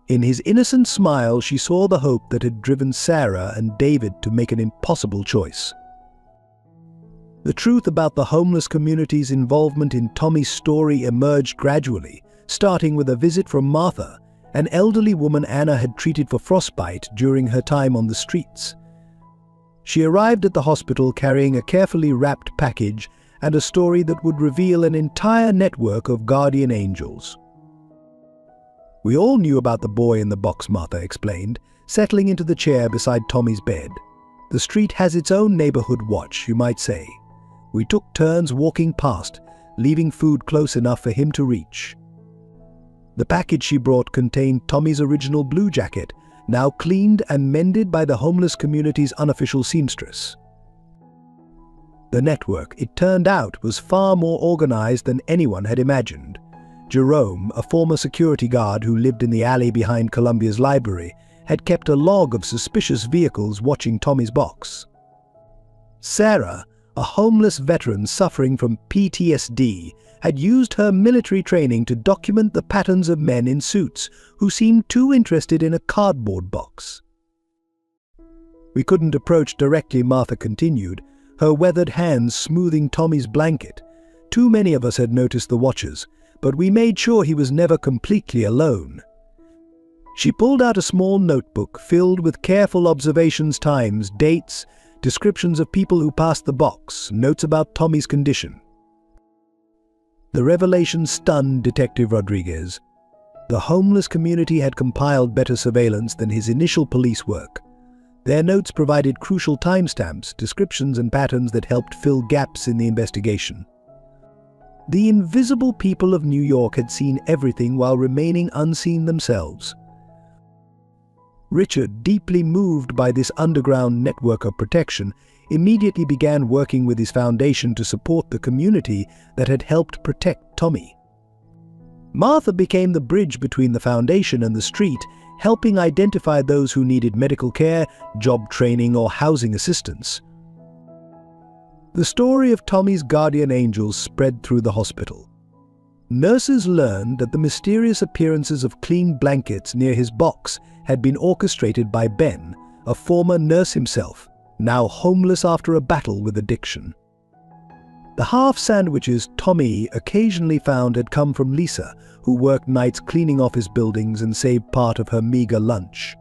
Speaker 1: In his innocent smile, she saw the hope that had driven Sarah and David to make an impossible choice. The truth about the homeless community's involvement in Tommy's story emerged gradually, starting with a visit from Martha, an elderly woman Anna had treated for frostbite during her time on the streets. She arrived at the hospital carrying a carefully wrapped package and a story that would reveal an entire network of guardian angels. "We all knew about the boy in the box," Martha explained, settling into the chair beside Tommy's bed. "The street has its own neighborhood watch, you might say. We took turns walking past, leaving food close enough for him to reach." The package she brought contained Tommy's original blue jacket, now cleaned and mended by the homeless community's unofficial seamstress. The network, it turned out, was far more organized than anyone had imagined. Jerome, a former security guard who lived in the alley behind Columbia's library, had kept a log of suspicious vehicles watching Tommy's box. Sarah, a homeless veteran suffering from PTSD, had used her military training to document the patterns of men in suits who seemed too interested in a cardboard box. "We couldn't approach directly," Martha continued, her weathered hands smoothing Tommy's blanket. "Too many of us had noticed the watchers, but we made sure he was never completely alone." She pulled out a small notebook filled with careful observations, times, dates, descriptions of people who passed the box, notes about Tommy's condition. The revelation stunned Detective Rodriguez. The homeless community had compiled better surveillance than his initial police work. Their notes provided crucial timestamps, descriptions, and patterns that helped fill gaps in the investigation. The invisible people of New York had seen everything while remaining unseen themselves. Richard, deeply moved by this underground network of protection, immediately began working with his foundation to support the community that had helped protect Tommy. Martha became the bridge between the foundation and the street, helping identify those who needed medical care, job training, or housing assistance. The story of Tommy's guardian angels spread through the hospital. Nurses learned that the mysterious appearances of clean blankets near his box had been orchestrated by Ben, a former nurse himself, now homeless after a battle with addiction. The half sandwiches Tommy occasionally found had come from Lisa, who worked nights cleaning off his buildings and saved part of her meager lunch.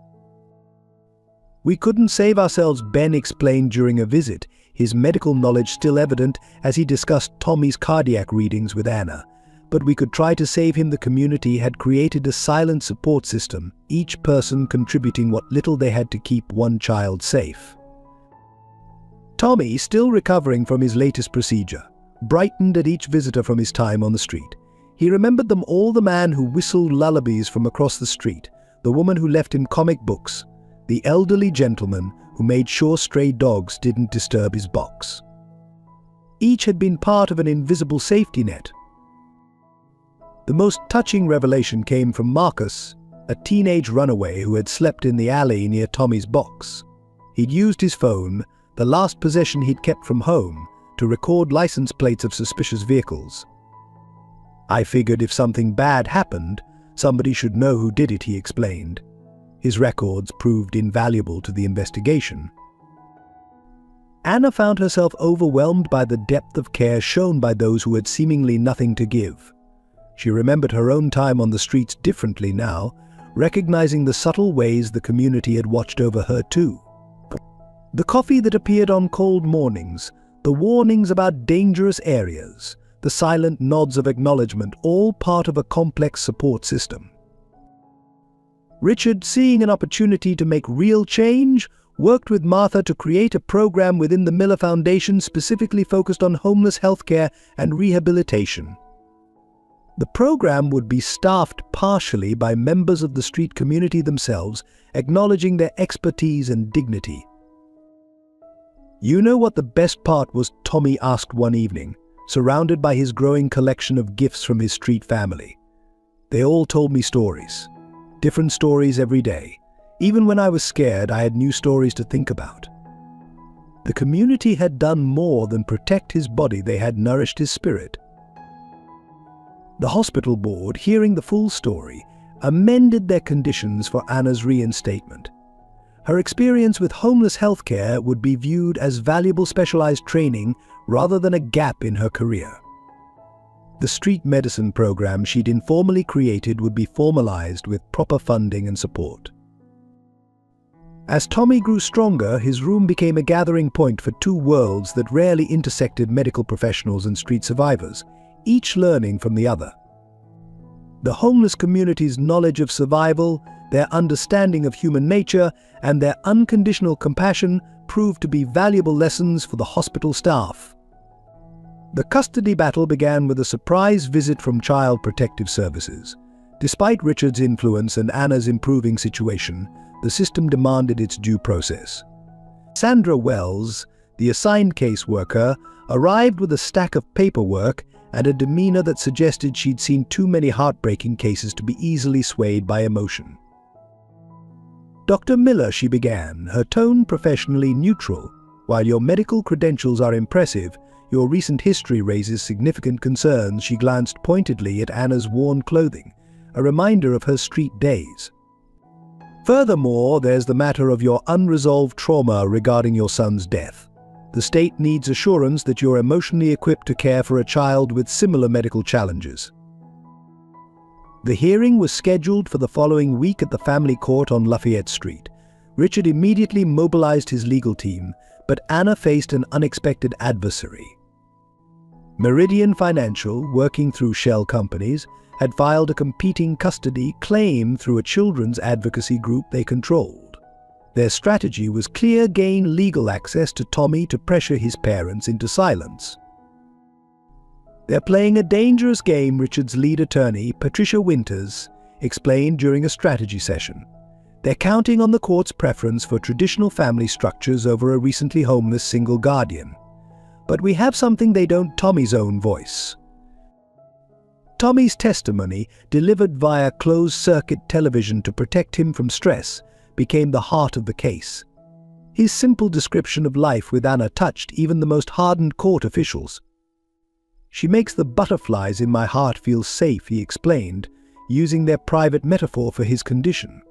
Speaker 1: "We couldn't save ourselves," Ben explained during a visit, his medical knowledge still evident as he discussed Tommy's cardiac readings with Anna. "But we could try to save him." The community had created a silent support system, each person contributing what little they had to keep one child safe. Tommy, still recovering from his latest procedure, brightened at each visitor from his time on the street. He remembered them all: the man who whistled lullabies from across the street, the woman who left him comic books, the elderly gentleman who made sure stray dogs didn't disturb his box. Each had been part of an invisible safety net. The most touching revelation came from Marcus, a teenage runaway who had slept in the alley near Tommy's box. He'd used his phone, the last possession he'd kept from home, to record license plates of suspicious vehicles. "I figured if something bad happened, somebody should know who did it," he explained. His records proved invaluable to the investigation. Anna found herself overwhelmed by the depth of care shown by those who had seemingly nothing to give. She remembered her own time on the streets differently now, recognizing the subtle ways the community had watched over her too. The coffee that appeared on cold mornings, the warnings about dangerous areas, the silent nods of acknowledgement, all part of a complex support system. Richard, seeing an opportunity to make real change, worked with Martha to create a program within the Miller Foundation specifically focused on homeless healthcare and rehabilitation. The program would be staffed partially by members of the street community themselves, acknowledging their expertise and dignity. "You know what the best part was?" Tommy asked one evening, surrounded by his growing collection of gifts from his street family. "They all told me stories. Different stories every day. Even when I was scared, I had new stories to think about." The community had done more than protect his body, they had nourished his spirit. The hospital board, hearing the full story, amended their conditions for Anna's reinstatement. Her experience with homeless healthcare would be viewed as valuable specialized training rather than a gap in her career. The street medicine program she'd informally created would be formalized with proper funding and support. As Tommy grew stronger, his room became a gathering point for two worlds that rarely intersected: medical professionals and street survivors, each learning from the other. The homeless community's knowledge of survival, their understanding of human nature, and their unconditional compassion proved to be valuable lessons for the hospital staff. The custody battle began with a surprise visit from Child Protective Services. Despite Richard's influence and Anna's improving situation, the system demanded its due process. Sandra Wells, the assigned caseworker, arrived with a stack of paperwork and a demeanor that suggested she'd seen too many heartbreaking cases to be easily swayed by emotion. "Dr. Miller," she began, her tone professionally neutral. "While your medical credentials are impressive, your recent history raises significant concerns." She glanced pointedly at Anna's worn clothing, a reminder of her street days. "Furthermore, there's the matter of your unresolved trauma regarding your son's death. The state needs assurance that you're emotionally equipped to care for a child with similar medical challenges." The hearing was scheduled for the following week at the family court on Lafayette Street. Richard immediately mobilized his legal team, but Anna faced an unexpected adversary. Meridian Financial, working through shell companies, had filed a competing custody claim through a children's advocacy group they controlled. Their strategy was clear: gain legal access to Tommy to pressure his parents into silence. "They're playing a dangerous game," Richard's lead attorney, Patricia Winters, explained during a strategy session. "They're counting on the court's preference for traditional family structures over a recently homeless single guardian. But we have something they don't: Tommy's own voice." Tommy's testimony, delivered via closed-circuit television to protect him from stress, became the heart of the case. His simple description of life with Anna touched even the most hardened court officials. "She makes the butterflies in my heart feel safe," he explained, using their private metaphor for his condition.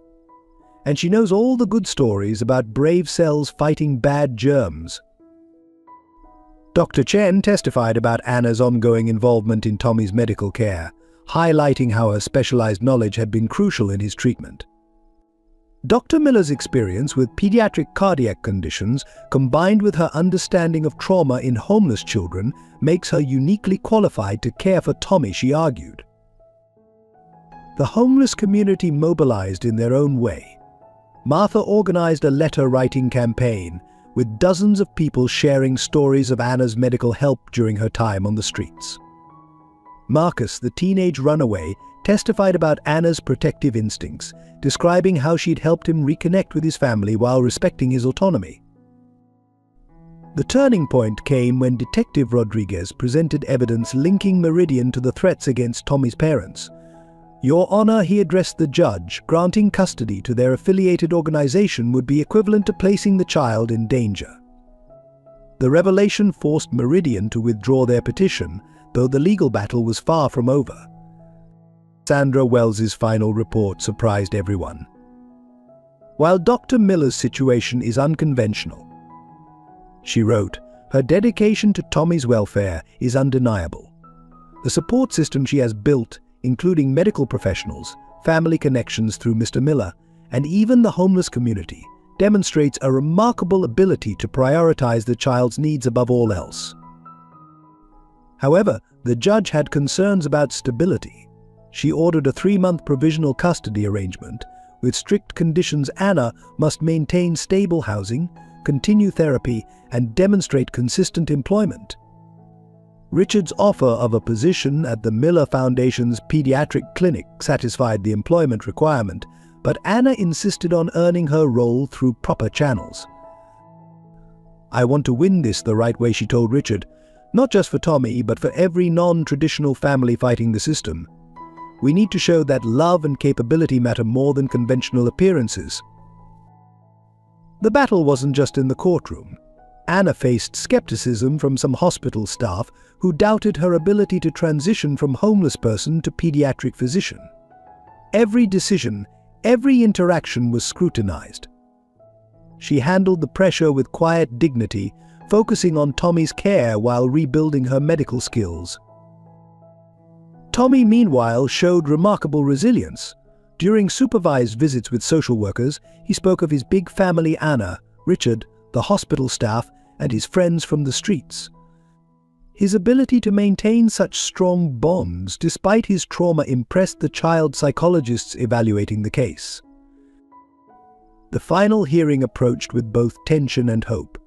Speaker 1: "And she knows all the good stories about brave cells fighting bad germs." Dr. Chen testified about Anna's ongoing involvement in Tommy's medical care, highlighting how her specialized knowledge had been crucial in his treatment. Dr. Miller's experience with pediatric cardiac conditions, combined with her understanding of trauma in homeless children, makes her uniquely qualified to care for Tommy, she argued. The homeless community mobilized in their own way. Martha organized a letter-writing campaign, with dozens of people sharing stories of Anna's medical help during her time on the streets. Marcus, the teenage runaway, testified about Anna's protective instincts, describing how she'd helped him reconnect with his family while respecting his autonomy. The turning point came when Detective Rodriguez presented evidence linking Meridian to the threats against Tommy's parents. "Your Honor," he addressed the judge, "granting custody to their affiliated organization would be equivalent to placing the child in danger." The revelation forced Meridian to withdraw their petition, though the legal battle was far from over. Sandra Wells's final report surprised everyone. While Dr. Miller's situation is unconventional, she wrote, her dedication to Tommy's welfare is undeniable. The support system she has built, including medical professionals, family connections through Mr. Miller, and even the homeless community, demonstrates a remarkable ability to prioritize the child's needs above all else. However, the judge had concerns about stability. She ordered a 3-month provisional custody arrangement. With strict conditions, Anna must maintain stable housing, continue therapy, and demonstrate consistent employment. Richard's offer of a position at the Miller Foundation's pediatric clinic satisfied the employment requirement, but Anna insisted on earning her role through proper channels. "I want to win this the right way," she told Richard, "not just for Tommy, but for every non-traditional family fighting the system. We need to show that love and capability matter more than conventional appearances." The battle wasn't just in the courtroom. Anna faced skepticism from some hospital staff who doubted her ability to transition from homeless person to pediatric physician. Every decision, every interaction was scrutinized. She handled the pressure with quiet dignity, focusing on Tommy's care while rebuilding her medical skills. Tommy, meanwhile, showed remarkable resilience. During supervised visits with social workers, he spoke of his big family: Anna, Richard, the hospital staff, and his friends from the streets. His ability to maintain such strong bonds despite his trauma impressed the child psychologists evaluating the case. The final hearing approached with both tension and hope.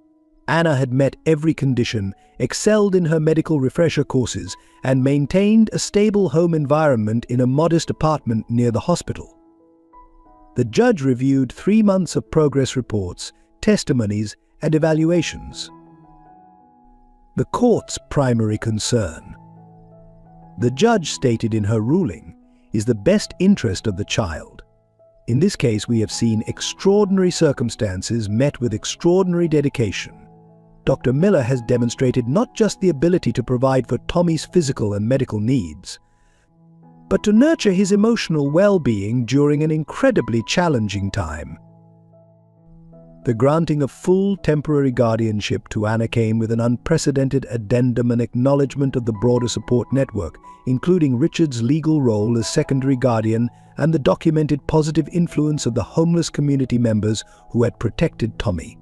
Speaker 1: Anna had met every condition, excelled in her medical refresher courses, and maintained a stable home environment in a modest apartment near the hospital. The judge reviewed 3 months of progress reports, testimonies, and evaluations. The court's primary concern, the judge stated in her ruling, is the best interest of the child. In this case, we have seen extraordinary circumstances met with extraordinary dedication. Dr. Miller has demonstrated not just the ability to provide for Tommy's physical and medical needs, but to nurture his emotional well-being during an incredibly challenging time. The granting of full temporary guardianship to Anna came with an unprecedented addendum and acknowledgement of the broader support network, including Richard's legal role as secondary guardian and the documented positive influence of the homeless community members who had protected Tommy.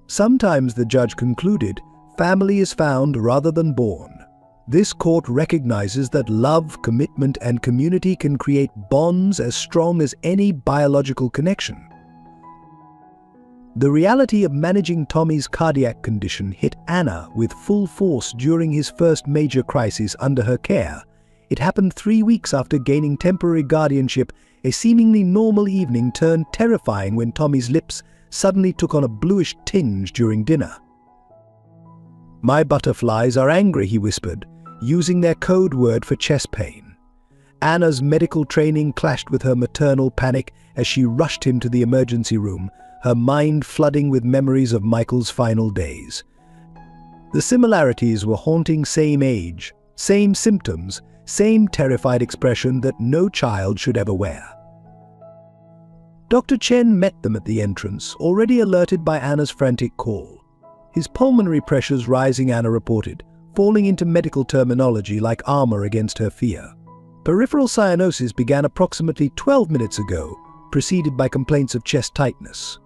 Speaker 1: Sometimes, the judge concluded, family is found rather than born. This court recognizes that love, commitment, and community can create bonds as strong as any biological connection. The reality of managing Tommy's cardiac condition hit Anna with full force during his first major crisis under her care. It happened 3 weeks after gaining temporary guardianship. A seemingly normal evening turned terrifying when Tommy's lips suddenly took on a bluish tinge during dinner. "My butterflies are angry," he whispered, using their code word for chest pain. Anna's medical training clashed with her maternal panic as she rushed him to the emergency room, her mind flooding with memories of Michael's final days. The similarities were haunting: same age, same symptoms, same terrified expression that no child should ever wear. Dr. Chen met them at the entrance, already alerted by Anna's frantic call. His pulmonary pressures rising, Anna reported, falling into medical terminology like armor against her fear. Peripheral cyanosis began approximately 12 minutes ago, preceded by complaints of chest tightness.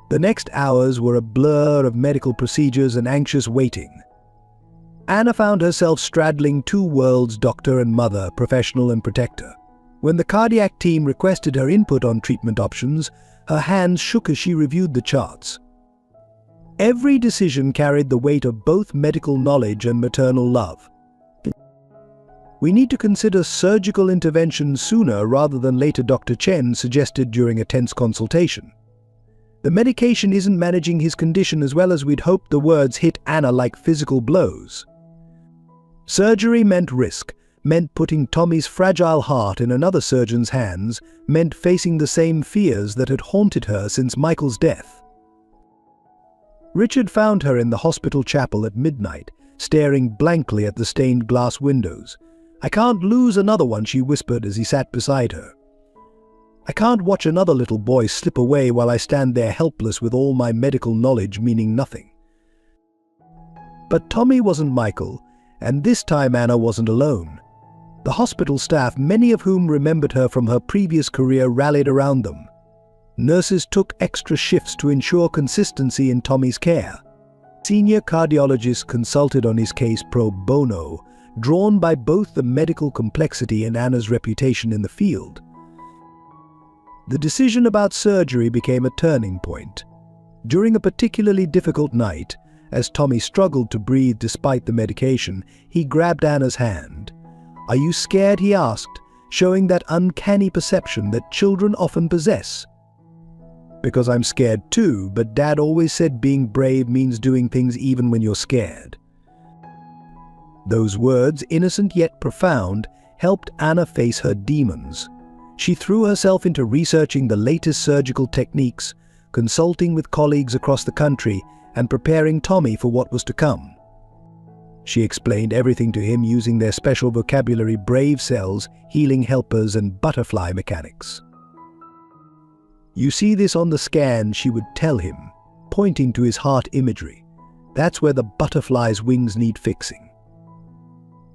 Speaker 1: The next hours were a blur of medical procedures and anxious waiting. Anna found herself straddling two worlds: doctor and mother, professional and protector. When the cardiac team requested her input on treatment options, her hands shook as she reviewed the charts. Every decision carried the weight of both medical knowledge and maternal love. "We need to consider surgical intervention sooner rather than later," Dr. Chen suggested during a tense consultation. "The medication isn't managing his condition as well as we'd hoped." The words hit Anna like physical blows. Surgery meant risk, meant putting Tommy's fragile heart in another surgeon's hands, meant facing the same fears that had haunted her since Michael's death. Richard found her in the hospital chapel at midnight, staring blankly at the stained glass windows. "I can't lose another one," she whispered as he sat beside her. "I can't watch another little boy slip away while I stand there helpless with all my medical knowledge meaning nothing." But Tommy wasn't Michael, and this time Anna wasn't alone. The hospital staff, many of whom remembered her from her previous career, rallied around them. Nurses took extra shifts to ensure consistency in Tommy's care. Senior cardiologists consulted on his case pro bono, drawn by both the medical complexity and Anna's reputation in the field. The decision about surgery became a turning point. During a particularly difficult night, as Tommy struggled to breathe despite the medication, he grabbed Anna's hand. "Are you scared?" he asked, showing that uncanny perception that children often possess. "Because I'm scared too, but Dad always said being brave means doing things even when you're scared." Those words, innocent yet profound, helped Anna face her demons. She threw herself into researching the latest surgical techniques, consulting with colleagues across the country, and preparing Tommy for what was to come. She explained everything to him using their special vocabulary: brave cells, healing helpers, and butterfly mechanics. "You see this on the scan," she would tell him, pointing to his heart imagery. "That's where the butterfly's wings need fixing.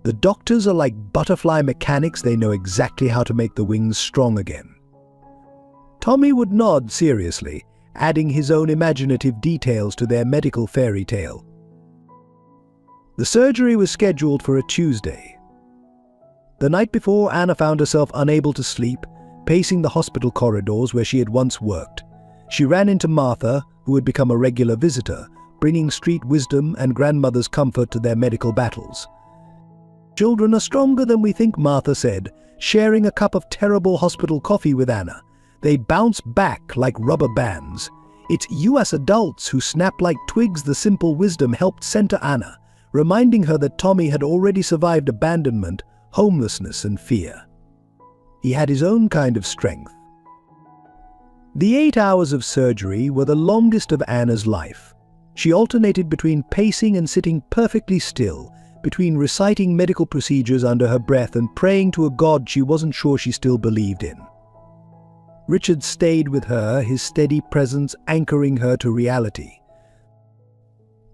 Speaker 1: The doctors are like butterfly mechanics, they know exactly how to make the wings strong again." Tommy would nod seriously, adding his own imaginative details to their medical fairy tale. The surgery was scheduled for a Tuesday. The night before, Anna found herself unable to sleep, pacing the hospital corridors where she had once worked. She ran into Martha, who had become a regular visitor, bringing street wisdom and grandmother's comfort to their medical battles. "Children are stronger than we think," Martha said, sharing a cup of terrible hospital coffee with Anna. "They bounce back like rubber bands. It's you as adults who snap like twigs." The simple wisdom helped center Anna, reminding her that Tommy had already survived abandonment, homelessness, and fear. He had his own kind of strength. The 8 hours of surgery were the longest of Anna's life. She alternated between pacing and sitting perfectly still, between reciting medical procedures under her breath and praying to a God she wasn't sure she still believed in. Richard stayed with her, his steady presence anchoring her to reality.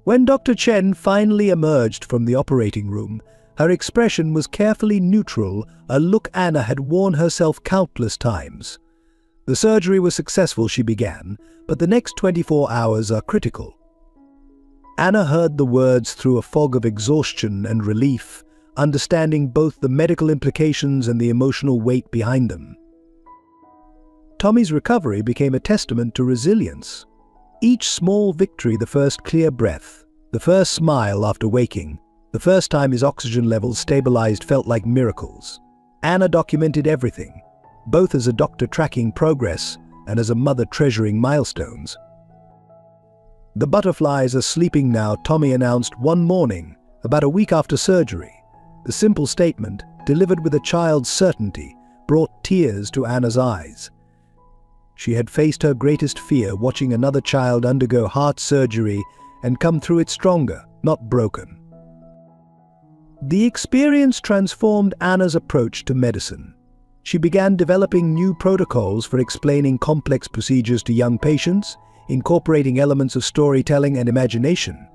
Speaker 1: When Dr. Chen finally emerged from the operating room, her expression was carefully neutral, a look Anna had worn herself countless times. "The surgery was successful," she began, "but the next 24 hours are critical." Anna heard the words through a fog of exhaustion and relief, understanding both the medical implications and the emotional weight behind them. Tommy's recovery became a testament to resilience. Each small victory, the first clear breath, the first smile after waking, the first time his oxygen levels stabilized, felt like miracles. Anna documented everything, both as a doctor tracking progress and as a mother treasuring milestones. "The butterflies are sleeping now," Tommy announced one morning, About a week after surgery, the simple statement, delivered with a child's certainty, brought tears to Anna's eyes. She had faced her greatest fear, watching another child undergo heart surgery and come through it stronger, not broken. The experience transformed Anna's approach to medicine. She began developing new protocols for explaining complex procedures to young patients, incorporating elements of storytelling and imagination.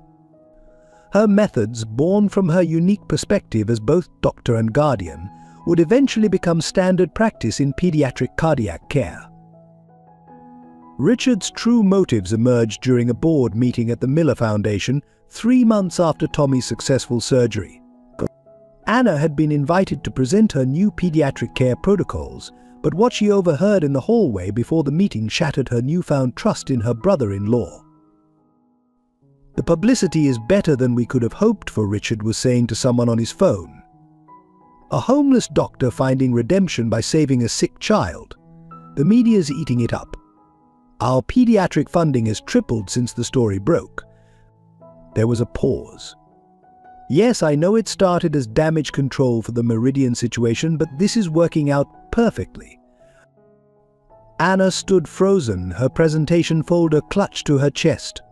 Speaker 1: Her methods, born from her unique perspective as both doctor and guardian, would eventually become standard practice in pediatric cardiac care. Richard's true motives emerged during a board meeting at the Miller Foundation 3 months after Tommy's successful surgery. Anna had been invited to present her new pediatric care protocols, but what she overheard in the hallway before the meeting shattered her newfound trust in her brother-in-law. "The publicity is better than we could have hoped for," Richard was saying to someone on his phone. A homeless doctor finding redemption by saving a sick child. The media's eating it up. "Our pediatric funding has tripled since the story broke." There was a pause. "Yes, I know it started as damage control for the Meridian situation, but this is working out perfectly." Anna stood frozen, her presentation folder clutched to her chest.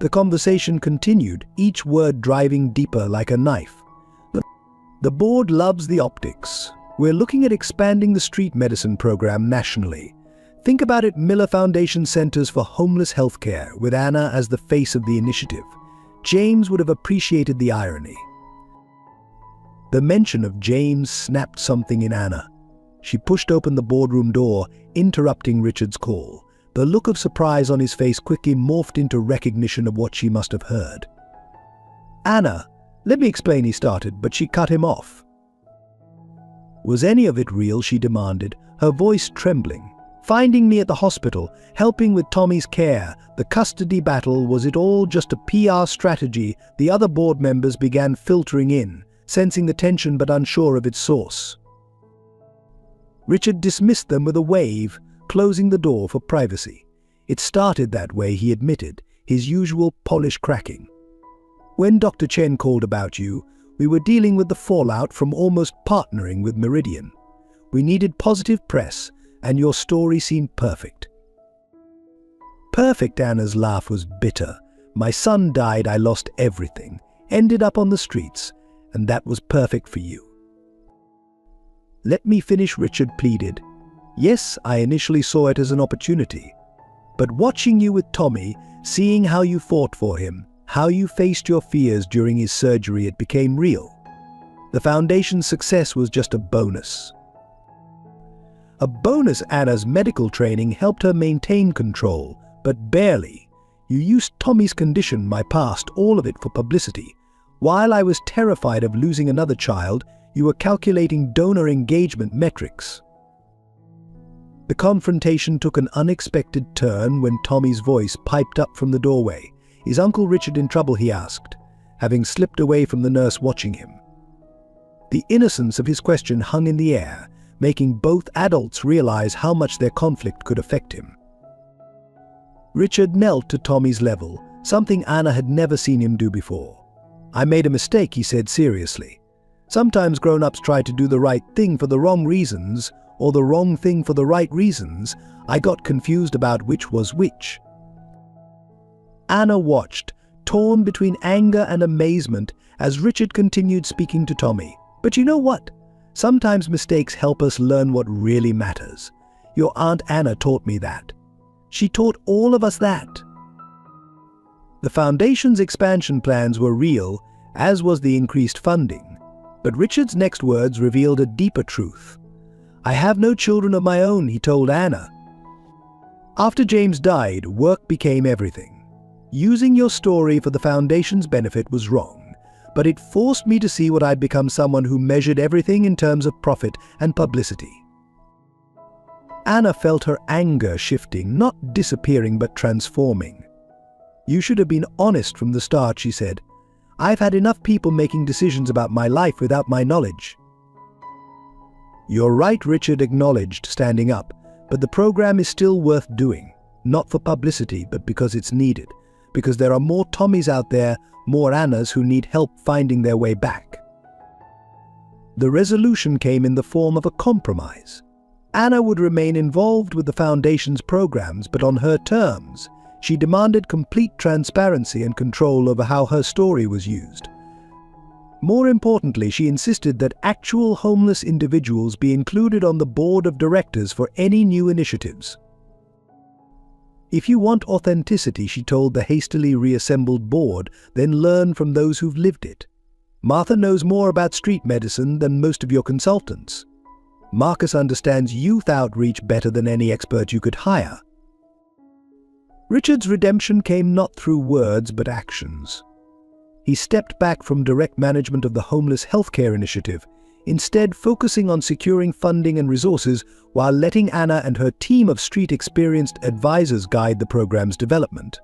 Speaker 1: The conversation continued, each word driving deeper like a knife. "The board loves the optics. We're looking at expanding the street medicine program nationally. Think about it, Miller Foundation Centers for Homeless Healthcare, with Anna as the face of the initiative." James would have appreciated the irony. The mention of James snapped something in Anna. She pushed open the boardroom door, interrupting Richard's call. The look of surprise on his face quickly morphed into recognition of what she must have heard. "Anna, let me explain," he started, but she cut him off. "Was any of it real?" she demanded, her voice trembling. "Finding me at the hospital, helping with Tommy's care, the custody battle, was it all just a PR strategy?" The other board members began filtering in, sensing the tension but unsure of its source. Richard dismissed them with a wave, closing the door for privacy. "It started that way," he admitted, his usual polish cracking. "When Dr. Chen called about you, we were dealing with the fallout from almost partnering with Meridian. We needed positive press, and your story seemed perfect." "Perfect?" Anna's laugh was bitter. "My son died, I lost everything, ended up on the streets, and that was perfect for you." "Let me finish," Richard pleaded. "Yes, I initially saw it as an opportunity. But watching you with Tommy, seeing how you fought for him, how you faced your fears during his surgery, it became real. The foundation's success was just a bonus." A bonus. Anna's medical training helped her maintain control, but barely. "You used Tommy's condition, my past, all of it for publicity. While I was terrified of losing another child, you were calculating donor engagement metrics." The confrontation took an unexpected turn when Tommy's voice piped up from the doorway. "Is Uncle Richard in trouble?" he asked, having slipped away from the nurse watching him. The innocence of his question hung in the air, making both adults realize how much their conflict could affect him. Richard knelt to Tommy's level, something Anna had never seen him do before. "I made a mistake," he said seriously. "Sometimes grown-ups try to do the right thing for the wrong reasons, or the wrong thing for the right reasons. I got confused about which was which." Anna watched, torn between anger and amazement, as Richard continued speaking to Tommy. "But you know what? Sometimes mistakes help us learn what really matters. Your Aunt Anna taught me that. She taught all of us that." The foundation's expansion plans were real, as was the increased funding. But Richard's next words revealed a deeper truth. "I have no children of my own," he told Anna. "After James died, work became everything. Using your story for the foundation's benefit was wrong, but it forced me to see what I'd become, someone who measured everything in terms of profit and publicity." Anna felt her anger shifting, not disappearing but transforming. "You should have been honest from the start," she said. "I've had enough people making decisions about my life without my knowledge." "You're right," Richard acknowledged, standing up, "but the program is still worth doing. Not for publicity, but because it's needed. because there are more Tommys out there, more Annas who need help finding their way back. The resolution came in the form of a compromise. Anna would remain involved with the Foundation's programs, but on her terms. She demanded complete transparency and control over how her story was used. More importantly, she insisted that actual homeless individuals be included on the board of directors for any new initiatives. If you want authenticity, she told the hastily reassembled board, then learn from those who've lived it. Martha knows more about street medicine than most of your consultants. Marcus understands youth outreach better than any expert you could hire. Richard's redemption came not through words but actions. He stepped back from direct management of the homeless healthcare initiative, instead focusing on securing funding and resources while letting Anna and her team of street-experienced advisors guide the program's development.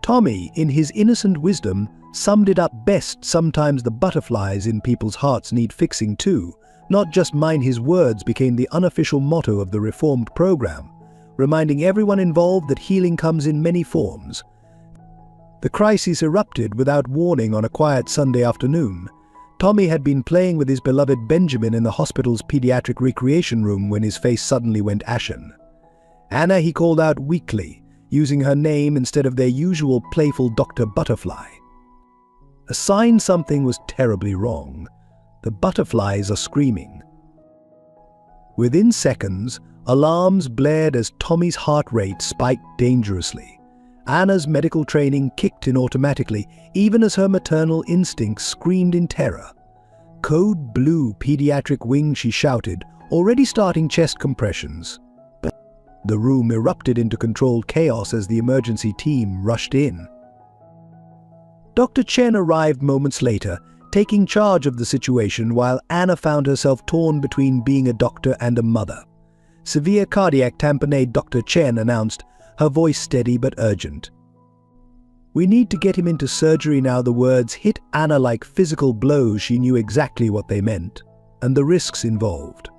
Speaker 1: Tommy, in his innocent wisdom, summed it up best: sometimes the butterflies in people's hearts need fixing too. Not just mine his words became the unofficial motto of the reformed program, reminding everyone involved that healing comes in many forms. The crisis erupted without warning on a quiet Sunday afternoon. Tommy had been playing with his beloved Benjamin in the hospital's pediatric recreation room when his face suddenly went ashen. Anna, he called out weakly, using her name instead of their usual playful Dr. Butterfly. A sign something was terribly wrong. The butterflies are screaming. Within seconds, alarms blared as Tommy's heart rate spiked dangerously. Anna's medical training kicked in automatically, even as her maternal instincts screamed in terror. "Code Blue, pediatric wing," she shouted, already starting chest compressions. But the room erupted into controlled chaos as the emergency team rushed in. Dr. Chen arrived moments later, taking charge of the situation while Anna found herself torn between being a doctor and a mother. "Severe cardiac tamponade," Dr. Chen announced, her voice steady but urgent. "We need to get him into surgery now." The words hit Anna like physical blows. She knew exactly what they meant, and the risks involved.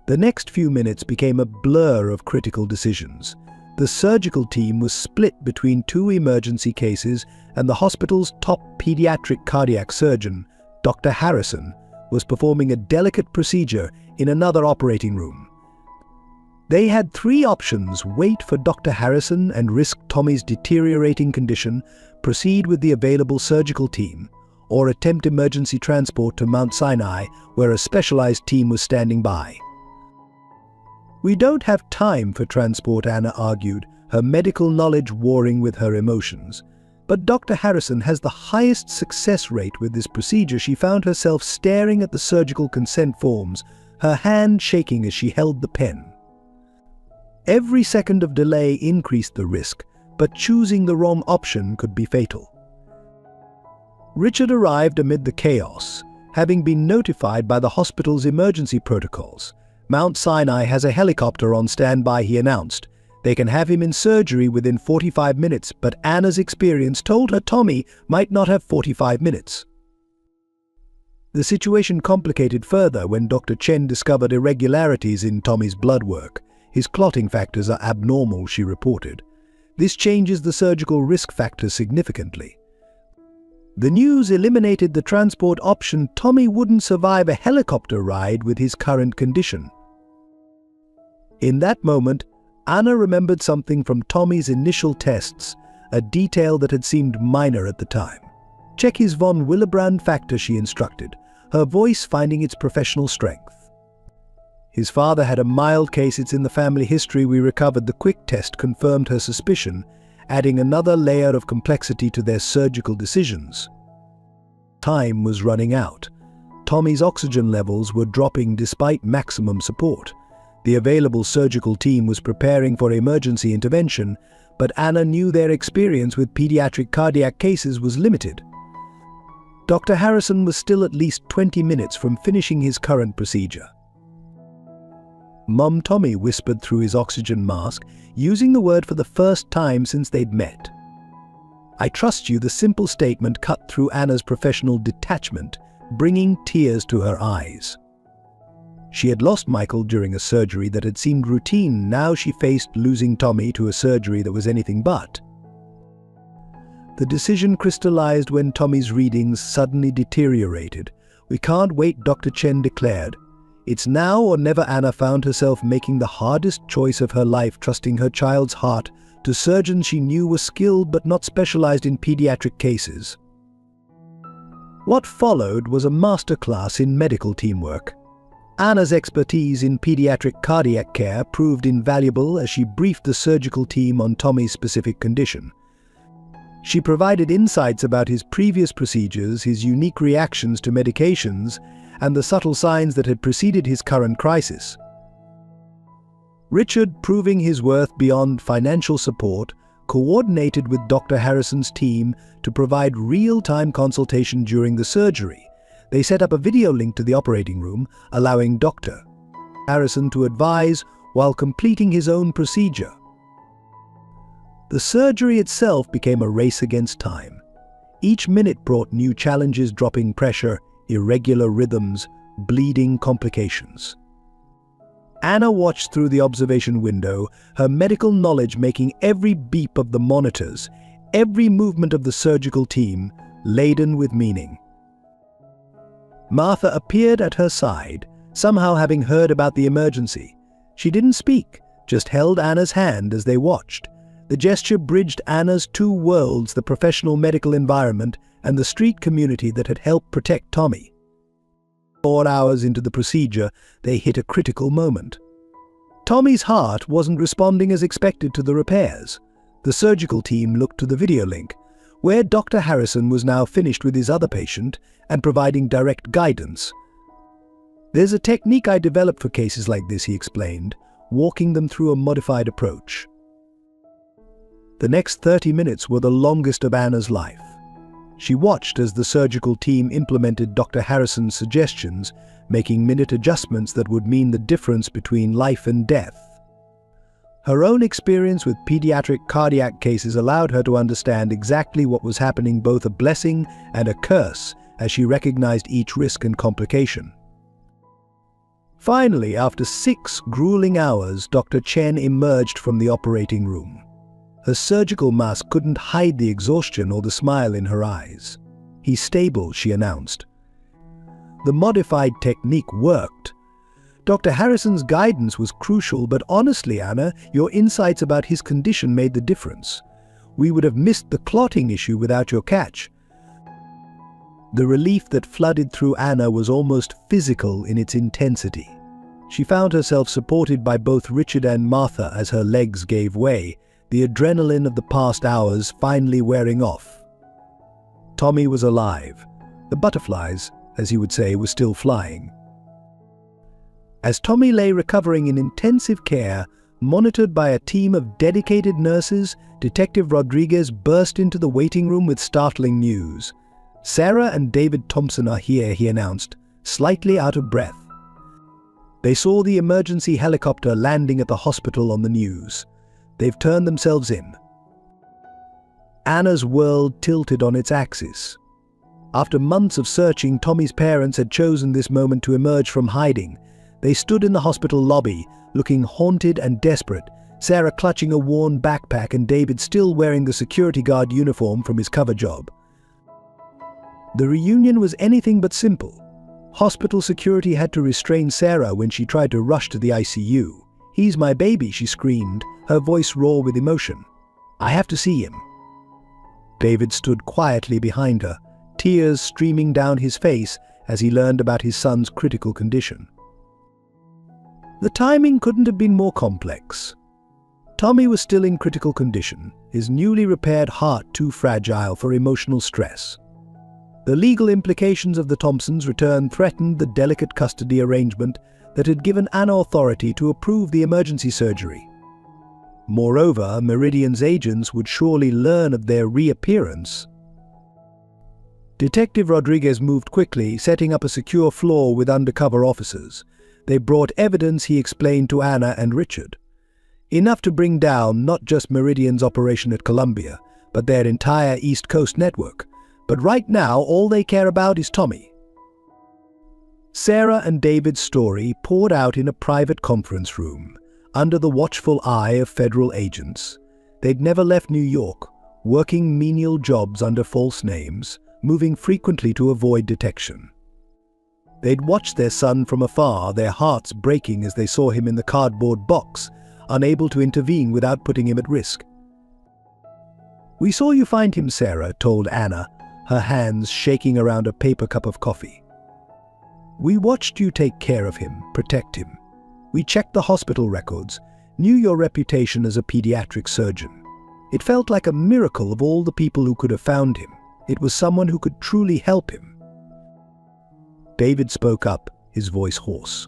Speaker 1: The next few minutes became a blur of critical decisions. The surgical team was split between two emergency cases, and the hospital's top pediatric cardiac surgeon, Dr. Harrison, was performing a delicate procedure in another operating room. They had three options: wait for Dr. Harrison and risk Tommy's deteriorating condition, proceed with the available surgical team, or attempt emergency transport to Mount Sinai, where a specialized team was standing by. "We don't have time for transport," Anna argued, her medical knowledge warring with her emotions. "But Dr. Harrison has the highest success rate with this procedure." She found herself staring at the surgical consent forms, her hand shaking as she held the pen. Every second of delay increased the risk, but choosing the wrong option could be fatal. Richard arrived amid the chaos, having been notified by the hospital's emergency protocols. "Mount Sinai has a helicopter on standby," he announced. "They can have him in surgery within 45 minutes, but Anna's experience told her Tommy might not have 45 minutes. The situation complicated further when Dr. Chen discovered irregularities in Tommy's blood work. "His clotting factors are abnormal," she reported. "This changes the surgical risk factor significantly." The news eliminated the transport option. Tommy wouldn't survive a helicopter ride with his current condition. In that moment, Anna remembered something from Tommy's initial tests, a detail that had seemed minor at the time. "Check his von Willebrand factor," she instructed, her voice finding its professional strength. "His father had a mild case. It's in the family history. We recovered." The quick test confirmed her suspicion, adding another layer of complexity to their surgical decisions. Time was running out. Tommy's oxygen levels were dropping despite maximum support. The available surgical team was preparing for emergency intervention, but Anna knew their experience with pediatric cardiac cases was limited. Dr. Harrison was still at least 20 minutes from finishing his current procedure. "Mum," Tommy whispered through his oxygen mask, using the word for the first time since they'd met. "I trust you." The simple statement cut through Anna's professional detachment, bringing tears to her eyes. She had lost Michael during a surgery that had seemed routine. Now she faced losing Tommy to a surgery that was anything but. The decision crystallized when Tommy's readings suddenly deteriorated. "We can't wait," Dr. Chen declared. It's now or never. Anna found herself making the hardest choice of her life, trusting her child's heart to surgeons she knew were skilled but not specialized in pediatric cases. What followed was a masterclass in medical teamwork. Anna's expertise in pediatric cardiac care proved invaluable as she briefed the surgical team on Tommy's specific condition. She provided insights about his previous procedures, his unique reactions to medications, and the subtle signs that had preceded his current crisis. Richard, proving his worth beyond financial support, coordinated with Dr. Harrison's team to provide real-time consultation during the surgery. They set up a video link to the operating room, allowing Dr. Harrison to advise while completing his own procedure. The surgery itself became a race against time. Each minute brought new challenges: dropping pressure, irregular rhythms, bleeding complications. Anna watched through the observation window, her medical knowledge making every beep of the monitors, every movement of the surgical team, laden with meaning. Martha appeared at her side, somehow having heard about the emergency. She didn't speak, just held Anna's hand as they watched. The gesture bridged Anna's two worlds: the professional medical environment and the street community that had helped protect Tommy. 4 hours into the procedure, they hit a critical moment. Tommy's heart wasn't responding as expected to the repairs. The surgical team looked to the video link, where Dr. Harrison was now finished with his other patient and providing direct guidance. "There's a technique I developed for cases like this," he explained, walking them through a modified approach. The next 30 minutes were the longest of Anna's life. She watched as the surgical team implemented Dr. Harrison's suggestions, making minute adjustments that would mean the difference between life and death. Her own experience with pediatric cardiac cases allowed her to understand exactly what was happening, both a blessing and a curse, as she recognized each risk and complication. Finally, after 6 grueling hours, Dr. Chen emerged from the operating room. Her surgical mask couldn't hide the exhaustion or the smile in her eyes. "He's stable," she announced. The modified technique worked. Dr. Harrison's guidance was crucial, but honestly, Anna, your insights about his condition made the difference. We would have missed the clotting issue without your catch. The relief that flooded through Anna was almost physical in its intensity. She found herself supported by both Richard and Martha as her legs gave way, the adrenaline of the past hours finally wearing off. Tommy was alive. The butterflies, as he would say, were still flying. As Tommy lay recovering in intensive care, monitored by a team of dedicated nurses, Detective Rodriguez burst into the waiting room with startling news. "Sarah and David Thompson are here," he announced, slightly out of breath. They saw the emergency helicopter landing at the hospital on the news. "They've turned themselves in." Anna's world tilted on its axis. After months of searching, Tommy's parents had chosen this moment to emerge from hiding. They stood in the hospital lobby, looking haunted and desperate, Sarah clutching a worn backpack and David still wearing the security guard uniform from his cover job. The reunion was anything but simple. Hospital security had to restrain Sarah when she tried to rush to the ICU. "He's my baby," she screamed, her voice raw with emotion. "I have to see him." David stood quietly behind her, tears streaming down his face as he learned about his son's critical condition. The timing couldn't have been more complex. Tommy was still in critical condition, his newly repaired heart too fragile for emotional stress. The legal implications of the Thompsons' return threatened the delicate custody arrangement that had given Anna authority to approve the emergency surgery. Moreover, Meridian's agents would surely learn of their reappearance. Detective Rodriguez moved quickly, setting up a secure floor with undercover officers. They brought evidence, he explained to Anna and Richard. Enough to bring down not just Meridian's operation at Columbia, but their entire East Coast network. But right now, all they care about is Tommy. Sarah and David's story poured out in a private conference room, under the watchful eye of federal agents. They'd never left New York, working menial jobs under false names, moving frequently to avoid detection. They'd watched their son from afar, their hearts breaking as they saw him in the cardboard box, unable to intervene without putting him at risk. "We saw you find him," Sarah told Anna, her hands shaking around a paper cup of coffee. "We watched you take care of him, protect him. We checked the hospital records, knew your reputation as a pediatric surgeon. It felt like a miracle of all the people who could have found him. It was someone who could truly help him." David spoke up, his voice hoarse.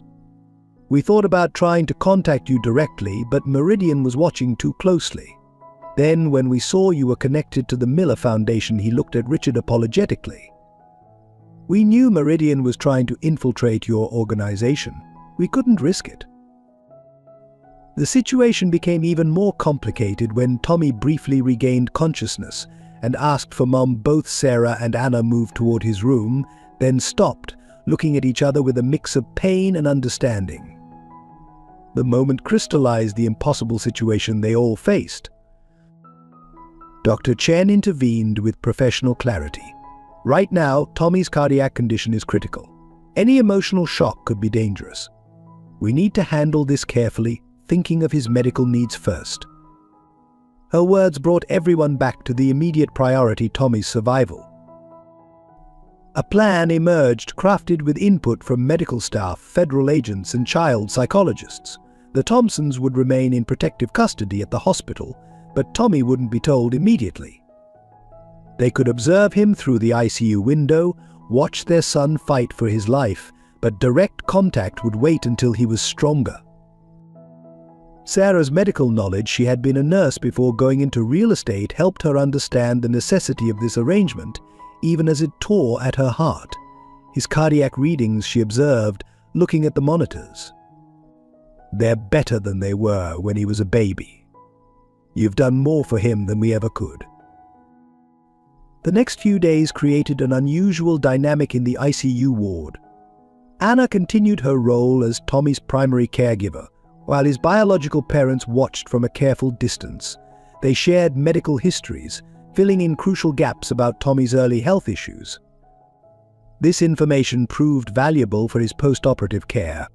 Speaker 1: "We thought about trying to contact you directly, but Meridian was watching too closely. Then, when we saw you were connected to the Miller Foundation," he looked at Richard apologetically. "We knew Meridian was trying to infiltrate your organization. We couldn't risk it." The situation became even more complicated when Tommy briefly regained consciousness and asked for Mom. Both Sarah and Anna moved toward his room, then stopped, looking at each other with a mix of pain and understanding. The moment crystallized the impossible situation they all faced. Dr. Chen intervened with professional clarity. "Right now, Tommy's cardiac condition is critical. Any emotional shock could be dangerous. We need to handle this carefully, thinking of his medical needs first." Her words brought everyone back to the immediate priority, Tommy's survival. A plan emerged, crafted with input from medical staff, federal agents, and child psychologists. The Thompsons would remain in protective custody at the hospital, but Tommy wouldn't be told immediately. They could observe him through the ICU window, watch their son fight for his life, but direct contact would wait until he was stronger. Sarah's medical knowledge, she had been a nurse before going into real estate, helped her understand the necessity of this arrangement, even as it tore at her heart. His cardiac readings, she observed, looking at the monitors. "They're better than they were when he was a baby. You've done more for him than we ever could." The next few days created an unusual dynamic in the ICU ward. Anna continued her role as Tommy's primary caregiver, while his biological parents watched from a careful distance. They shared medical histories, filling in crucial gaps about Tommy's early health issues. This information proved valuable for his post-operative care.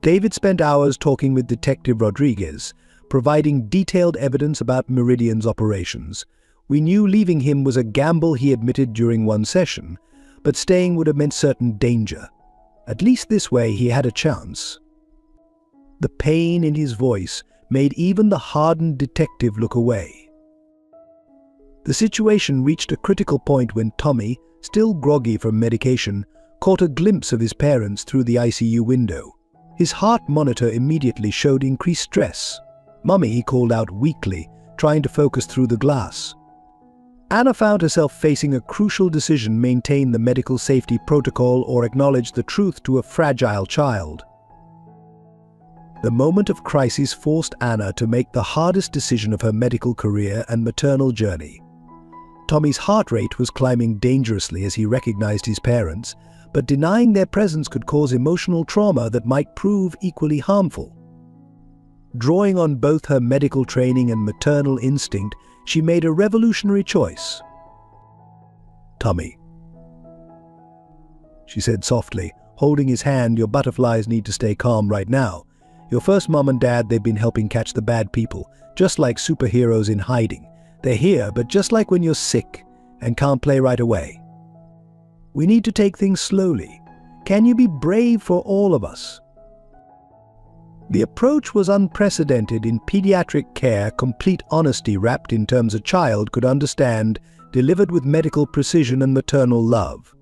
Speaker 1: David spent hours talking with Detective Rodriguez, providing detailed evidence about Meridian's operations. "We knew leaving him was a gamble," he admitted during one session, "but staying would have meant certain danger. At least this way he had a chance." The pain in his voice made even the hardened detective look away. The situation reached a critical point when Tommy, still groggy from medication, caught a glimpse of his parents through the ICU window. His heart monitor immediately showed increased stress. "Mummy," he called out weakly, trying to focus through the glass. Anna found herself facing a crucial decision: maintain the medical safety protocol or acknowledge the truth to a fragile child. The moment of crisis forced Anna to make the hardest decision of her medical career and maternal journey. Tommy's heart rate was climbing dangerously as he recognized his parents, but denying their presence could cause emotional trauma that might prove equally harmful. Drawing on both her medical training and maternal instinct, she made a revolutionary choice. "Tommy," she said softly, holding his hand, "your butterflies need to stay calm right now. Your first mom and dad, they've been helping catch the bad people, just like superheroes in hiding. They're here, but just like when you're sick and can't play right away. We need to take things slowly. Can you be brave for all of us?" The approach was unprecedented in pediatric care, complete honesty wrapped in terms a child could understand, delivered with medical precision and maternal love.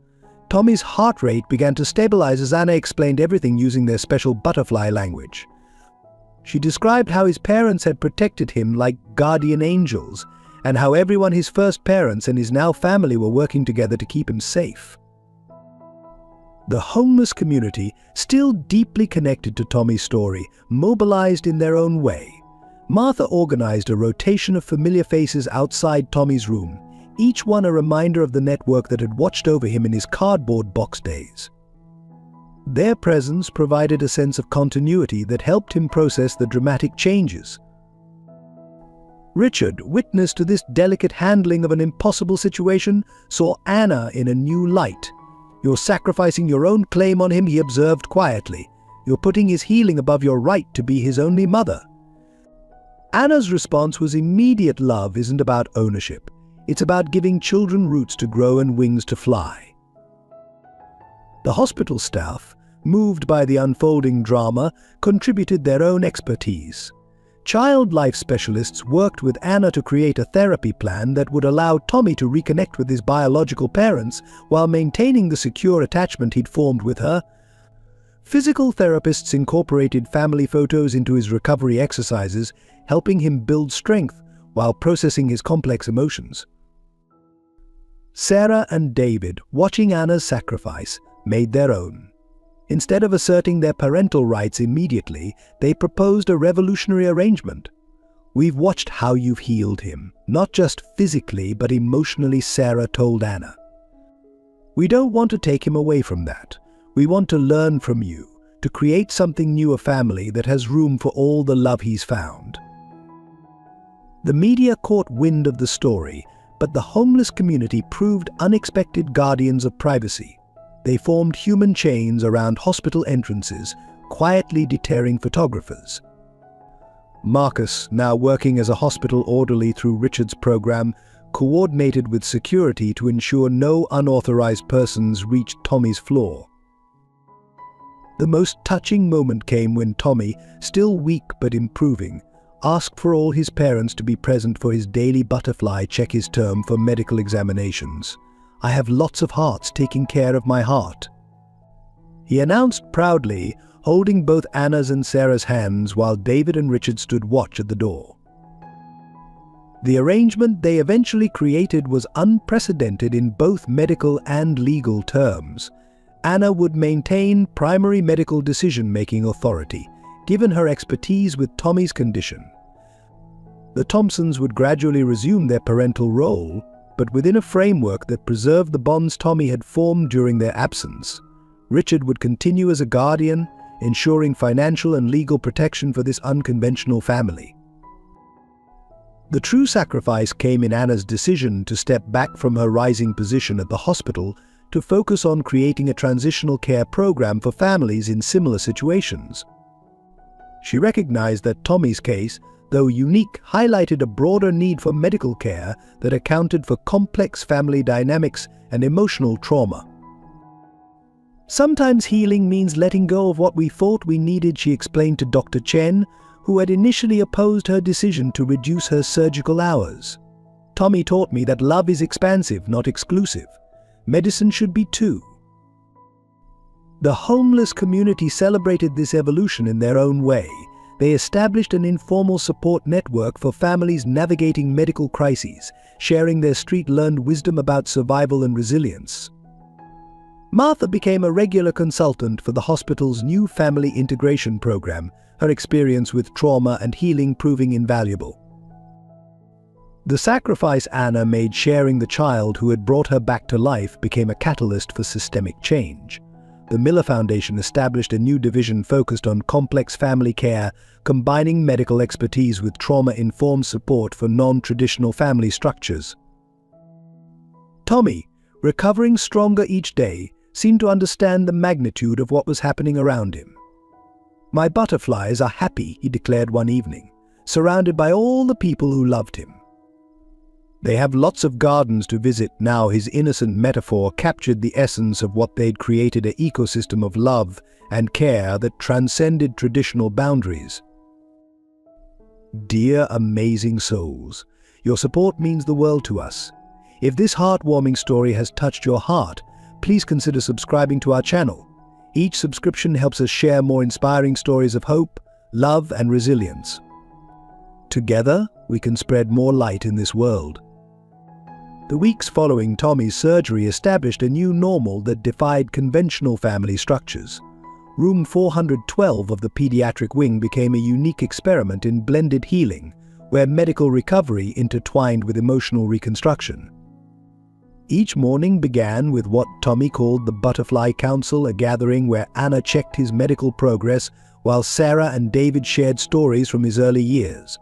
Speaker 1: Tommy's heart rate began to stabilize as Anna explained everything using their special butterfly language. She described how his parents had protected him like guardian angels, and how everyone, his first parents and his now family, were working together to keep him safe. The homeless community, still deeply connected to Tommy's story, mobilized in their own way. Martha organized a rotation of familiar faces outside Tommy's room, each one a reminder of the network that had watched over him in his cardboard box days. Their presence provided a sense of continuity that helped him process the dramatic changes. Richard, witness to this delicate handling of an impossible situation, saw Anna in a new light. "You're sacrificing your own claim on him," he observed quietly. "You're putting his healing above your right to be his only mother." Anna's response was immediate. Love isn't about ownership. It's about giving children roots to grow and wings to fly. The hospital staff, moved by the unfolding drama, contributed their own expertise. Child life specialists worked with Anna to create a therapy plan that would allow Tommy to reconnect with his biological parents while maintaining the secure attachment he'd formed with her. Physical therapists incorporated family photos into his recovery exercises, helping him build strength while processing his complex emotions. Sarah and David, watching Anna's sacrifice, made their own. Instead of asserting their parental rights immediately, they proposed a revolutionary arrangement. "We've watched how you've healed him, not just physically but emotionally," Sarah told Anna. "We don't want to take him away from that. We want to learn from you, to create something new, a family that has room for all the love he's found." The media caught wind of the story, but the homeless community proved unexpected guardians of privacy. They formed human chains around hospital entrances, quietly deterring photographers. Marcus, now working as a hospital orderly through Richard's program, coordinated with security to ensure no unauthorized persons reached Tommy's floor. The most touching moment came when Tommy, still weak but improving, asked for all his parents to be present for his daily butterfly check, his term for medical examinations. "I have lots of hearts taking care of my heart," he announced proudly, holding both Anna's and Sarah's hands while David and Richard stood watch at the door. The arrangement they eventually created was unprecedented in both medical and legal terms. Anna would maintain primary medical decision-making authority, given her expertise with Tommy's condition. The Thompsons would gradually resume their parental role, but within a framework that preserved the bonds Tommy had formed during their absence. Richard would continue as a guardian, ensuring financial and legal protection for this unconventional family. The true sacrifice came in Anna's decision to step back from her rising position at the hospital to focus on creating a transitional care program for families in similar situations. She recognized that Tommy's case, though unique, highlighted a broader need for medical care that accounted for complex family dynamics and emotional trauma. "Sometimes healing means letting go of what we thought we needed," she explained to Dr. Chen, who had initially opposed her decision to reduce her surgical hours. "Tommy taught me that love is expansive, not exclusive. Medicine should be too." The homeless community celebrated this evolution in their own way. They established an informal support network for families navigating medical crises, sharing their street-learned wisdom about survival and resilience. Martha became a regular consultant for the hospital's new family integration program, her experience with trauma and healing proving invaluable. The sacrifice Anna made sharing the child who had brought her back to life became a catalyst for systemic change. The Miller Foundation established a new division focused on complex family care, combining medical expertise with trauma-informed support for non-traditional family structures. Tommy, recovering stronger each day, seemed to understand the magnitude of what was happening around him. "My butterflies are happy," he declared one evening, surrounded by all the people who loved him. "They have lots of gardens to visit now." His innocent metaphor captured the essence of what they'd created, an ecosystem of love and care that transcended traditional boundaries. Dear amazing souls, your support means the world to us. If this heartwarming story has touched your heart, please consider subscribing to our channel. Each subscription helps us share more inspiring stories of hope, love, and resilience. Together, we can spread more light in this world. The weeks following Tommy's surgery established a new normal that defied conventional family structures. Room 412 of the pediatric wing became a unique experiment in blended healing, where medical recovery intertwined with emotional reconstruction. Each morning began with what Tommy called the Butterfly Council, a gathering where Anna checked his medical progress while Sarah and David shared stories from his early years.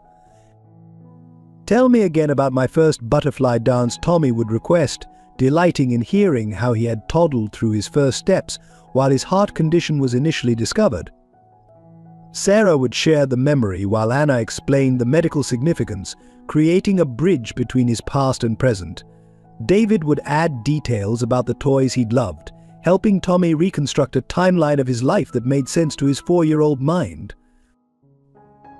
Speaker 1: "Tell me again about my first butterfly dance," Tommy would request, delighting in hearing how he had toddled through his first steps while his heart condition was initially discovered. Sarah would share the memory while Anna explained the medical significance, creating a bridge between his past and present. David would add details about the toys he'd loved, helping Tommy reconstruct a timeline of his life that made sense to his 4-year-old mind.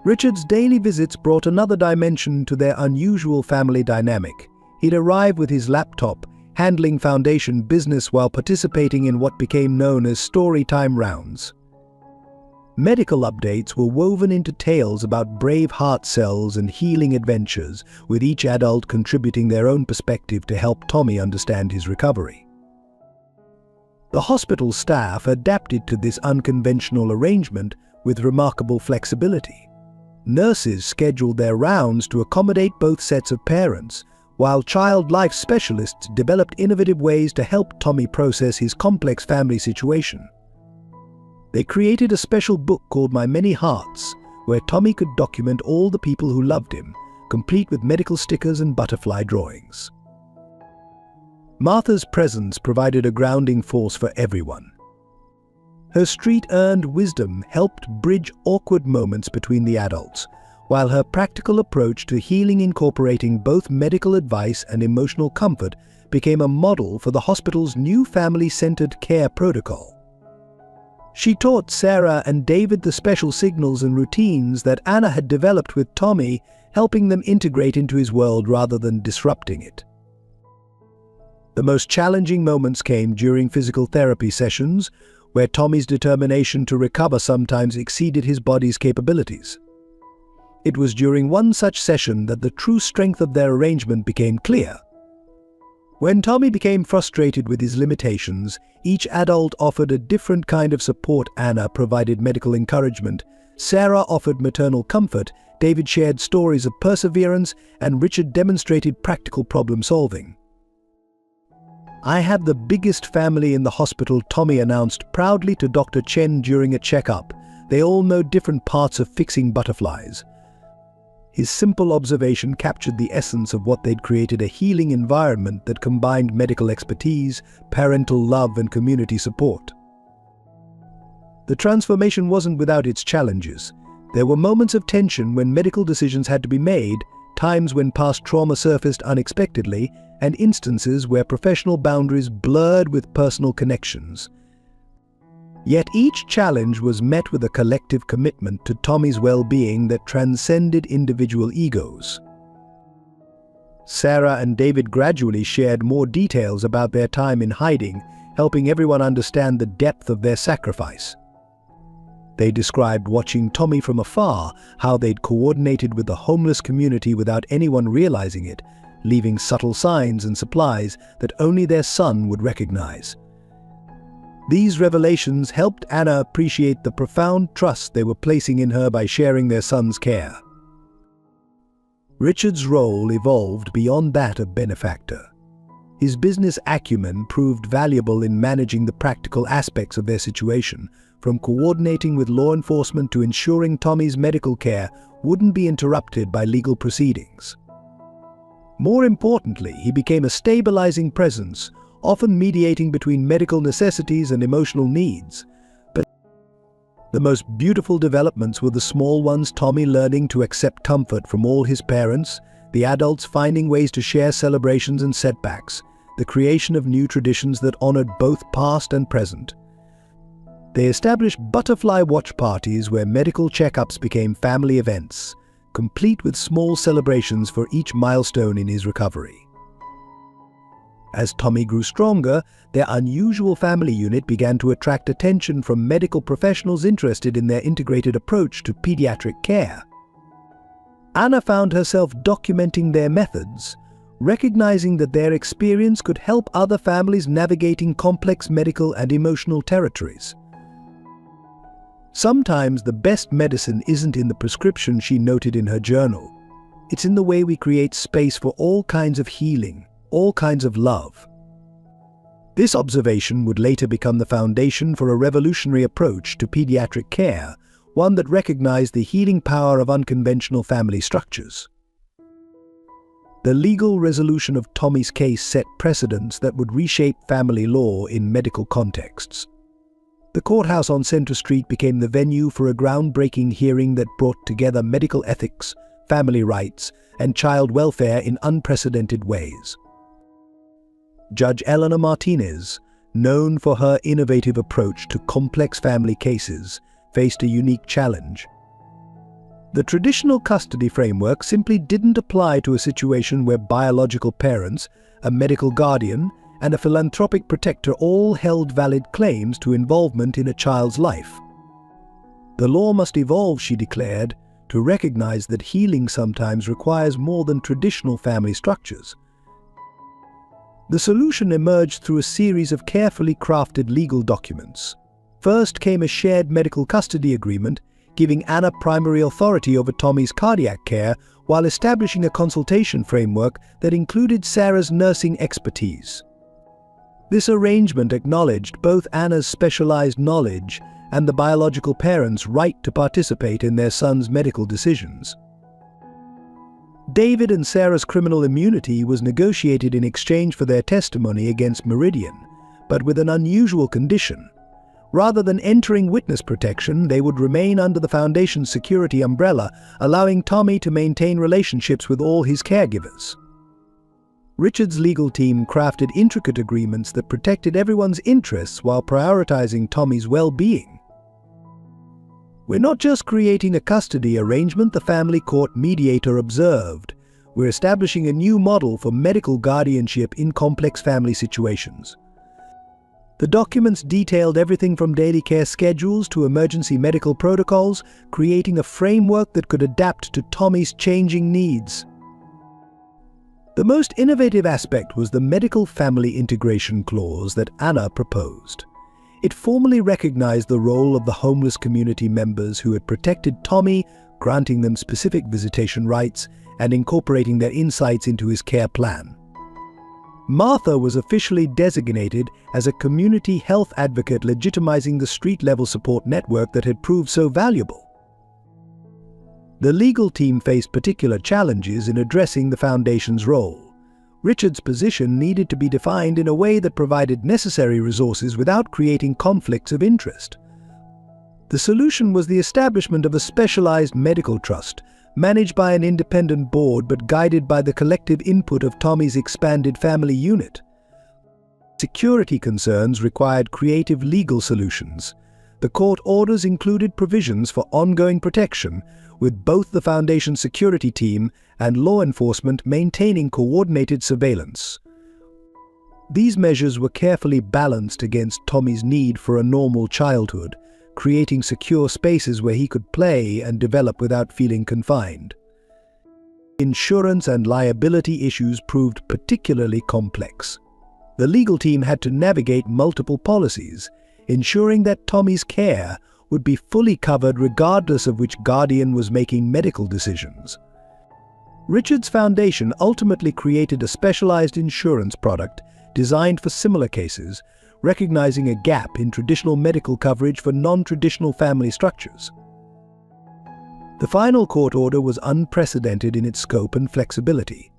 Speaker 1: Richard's daily visits brought another dimension to their unusual family dynamic. He'd arrive with his laptop, handling foundation business while participating in what became known as story time rounds. Medical updates were woven into tales about brave heart cells and healing adventures, with each adult contributing their own perspective to help Tommy understand his recovery. The hospital staff adapted to this unconventional arrangement with remarkable flexibility. Nurses scheduled their rounds to accommodate both sets of parents, while child life specialists developed innovative ways to help Tommy process his complex family situation. They created a special book called My Many Hearts, where Tommy could document all the people who loved him, complete with medical stickers and butterfly drawings. Martha's presence provided a grounding force for everyone. Her street-earned wisdom helped bridge awkward moments between the adults, while her practical approach to healing, incorporating both medical advice and emotional comfort, became a model for the hospital's new family-centered care protocol. She taught Sarah and David the special signals and routines that Anna had developed with Tommy, helping them integrate into his world rather than disrupting it. The most challenging moments came during physical therapy sessions, where Tommy's determination to recover sometimes exceeded his body's capabilities. It was during one such session that the true strength of their arrangement became clear. When Tommy became frustrated with his limitations, each adult offered a different kind of support. Anna provided medical encouragement, Sarah offered maternal comfort, David shared stories of perseverance, and Richard demonstrated practical problem-solving. "I have the biggest family in the hospital," Tommy announced proudly to Dr. Chen during a checkup. "They all know different parts of fixing butterflies." His simple observation captured the essence of what they'd created: a healing environment that combined medical expertise, parental love, and community support. The transformation wasn't without its challenges. There were moments of tension when medical decisions had to be made, times when past trauma surfaced unexpectedly, and instances where professional boundaries blurred with personal connections. Yet each challenge was met with a collective commitment to Tommy's well-being that transcended individual egos. Sarah and David gradually shared more details about their time in hiding, helping everyone understand the depth of their sacrifice. They described watching Tommy from afar, how they'd coordinated with the homeless community without anyone realizing it, leaving subtle signs and supplies that only their son would recognize. These revelations helped Anna appreciate the profound trust they were placing in her by sharing their son's care. Richard's role evolved beyond that of benefactor. His business acumen proved valuable in managing the practical aspects of their situation, from coordinating with law enforcement to ensuring Tommy's medical care wouldn't be interrupted by legal proceedings. More importantly, he became a stabilizing presence, often mediating between medical necessities and emotional needs. But the most beautiful developments were the small ones: Tommy learning to accept comfort from all his parents, the adults finding ways to share celebrations and setbacks, the creation of new traditions that honored both past and present. They established butterfly watch parties where medical checkups became family events, complete with small celebrations for each milestone in his recovery. As Tommy grew stronger, their unusual family unit began to attract attention from medical professionals interested in their integrated approach to pediatric care. Anna found herself documenting their methods, recognizing that their experience could help other families navigating complex medical and emotional territories. Sometimes the best medicine isn't in the prescription, she noted in her journal. It's in the way we create space for all kinds of healing, all kinds of love. This observation would later become the foundation for a revolutionary approach to pediatric care, one that recognized the healing power of unconventional family structures. The legal resolution of Tommy's case set precedents that would reshape family law in medical contexts. The courthouse on Center Street became the venue for a groundbreaking hearing that brought together medical ethics, family rights, and child welfare in unprecedented ways. Judge Eleanor Martinez, known for her innovative approach to complex family cases, faced a unique challenge. The traditional custody framework simply didn't apply to a situation where biological parents, a medical guardian, and a philanthropic protector all held valid claims to involvement in a child's life. The law must evolve, she declared, to recognize that healing sometimes requires more than traditional family structures. The solution emerged through a series of carefully crafted legal documents. First came a shared medical custody agreement, giving Anna primary authority over Tommy's cardiac care while establishing a consultation framework that included Sarah's nursing expertise. This arrangement acknowledged both Anna's specialized knowledge and the biological parents' right to participate in their son's medical decisions. David and Sarah's criminal immunity was negotiated in exchange for their testimony against Meridian, but with an unusual condition. Rather than entering witness protection, they would remain under the Foundation's security umbrella, allowing Tommy to maintain relationships with all his caregivers. Richard's legal team crafted intricate agreements that protected everyone's interests while prioritizing Tommy's well-being. "We're not just creating a custody arrangement," the family court mediator observed. "We're establishing a new model for medical guardianship in complex family situations." The documents detailed everything from daily care schedules to emergency medical protocols, creating a framework that could adapt to Tommy's changing needs. The most innovative aspect was the medical family integration clause that Anna proposed. It formally recognized the role of the homeless community members who had protected Tommy, granting them specific visitation rights and incorporating their insights into his care plan. Martha was officially designated as a community health advocate, legitimizing the street-level support network that had proved so valuable. The legal team faced particular challenges in addressing the Foundation's role. Richard's position needed to be defined in a way that provided necessary resources without creating conflicts of interest. The solution was the establishment of a specialized medical trust, managed by an independent board but guided by the collective input of Tommy's expanded family unit. Security concerns required creative legal solutions. The court orders included provisions for ongoing protection, with both the Foundation's security team and law enforcement maintaining coordinated surveillance. These measures were carefully balanced against Tommy's need for a normal childhood, creating secure spaces where he could play and develop without feeling confined. Insurance and liability issues proved particularly complex. The legal team had to navigate multiple policies, ensuring that Tommy's care would be fully covered regardless of which guardian was making medical decisions. Richard's Foundation ultimately created a specialized insurance product designed for similar cases, recognizing a gap in traditional medical coverage for non-traditional family structures. The final court order was unprecedented in its scope and flexibility.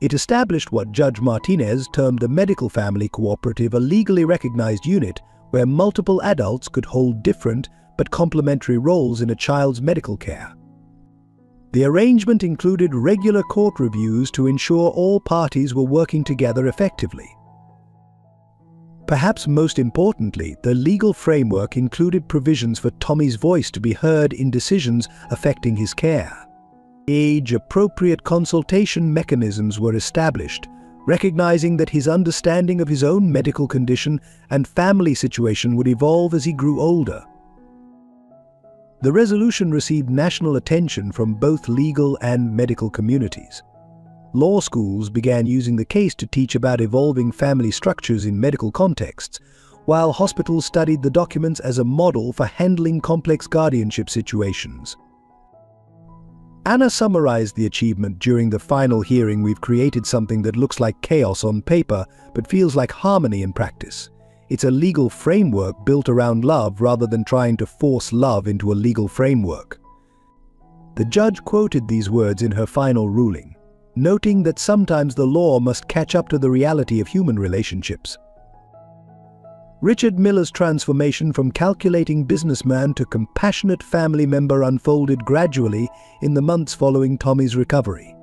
Speaker 1: It established what Judge Martinez termed a medical family cooperative, a legally recognized unit where multiple adults could hold different but complementary roles in a child's medical care. The arrangement included regular court reviews to ensure all parties were working together effectively. Perhaps most importantly, the legal framework included provisions for Tommy's voice to be heard in decisions affecting his care. Age-appropriate consultation mechanisms were established, recognizing that his understanding of his own medical condition and family situation would evolve as he grew older. The resolution received national attention from both legal and medical communities. Law schools began using the case to teach about evolving family structures in medical contexts, while hospitals studied the documents as a model for handling complex guardianship situations. Anna summarized the achievement during the final hearing. "We've created something that looks like chaos on paper, but feels like harmony in practice. It's a legal framework built around love rather than trying to force love into a legal framework." The judge quoted these words in her final ruling, noting that sometimes the law must catch up to the reality of human relationships. Richard Miller's transformation from calculating businessman to compassionate family member unfolded gradually in the months following Tommy's recovery.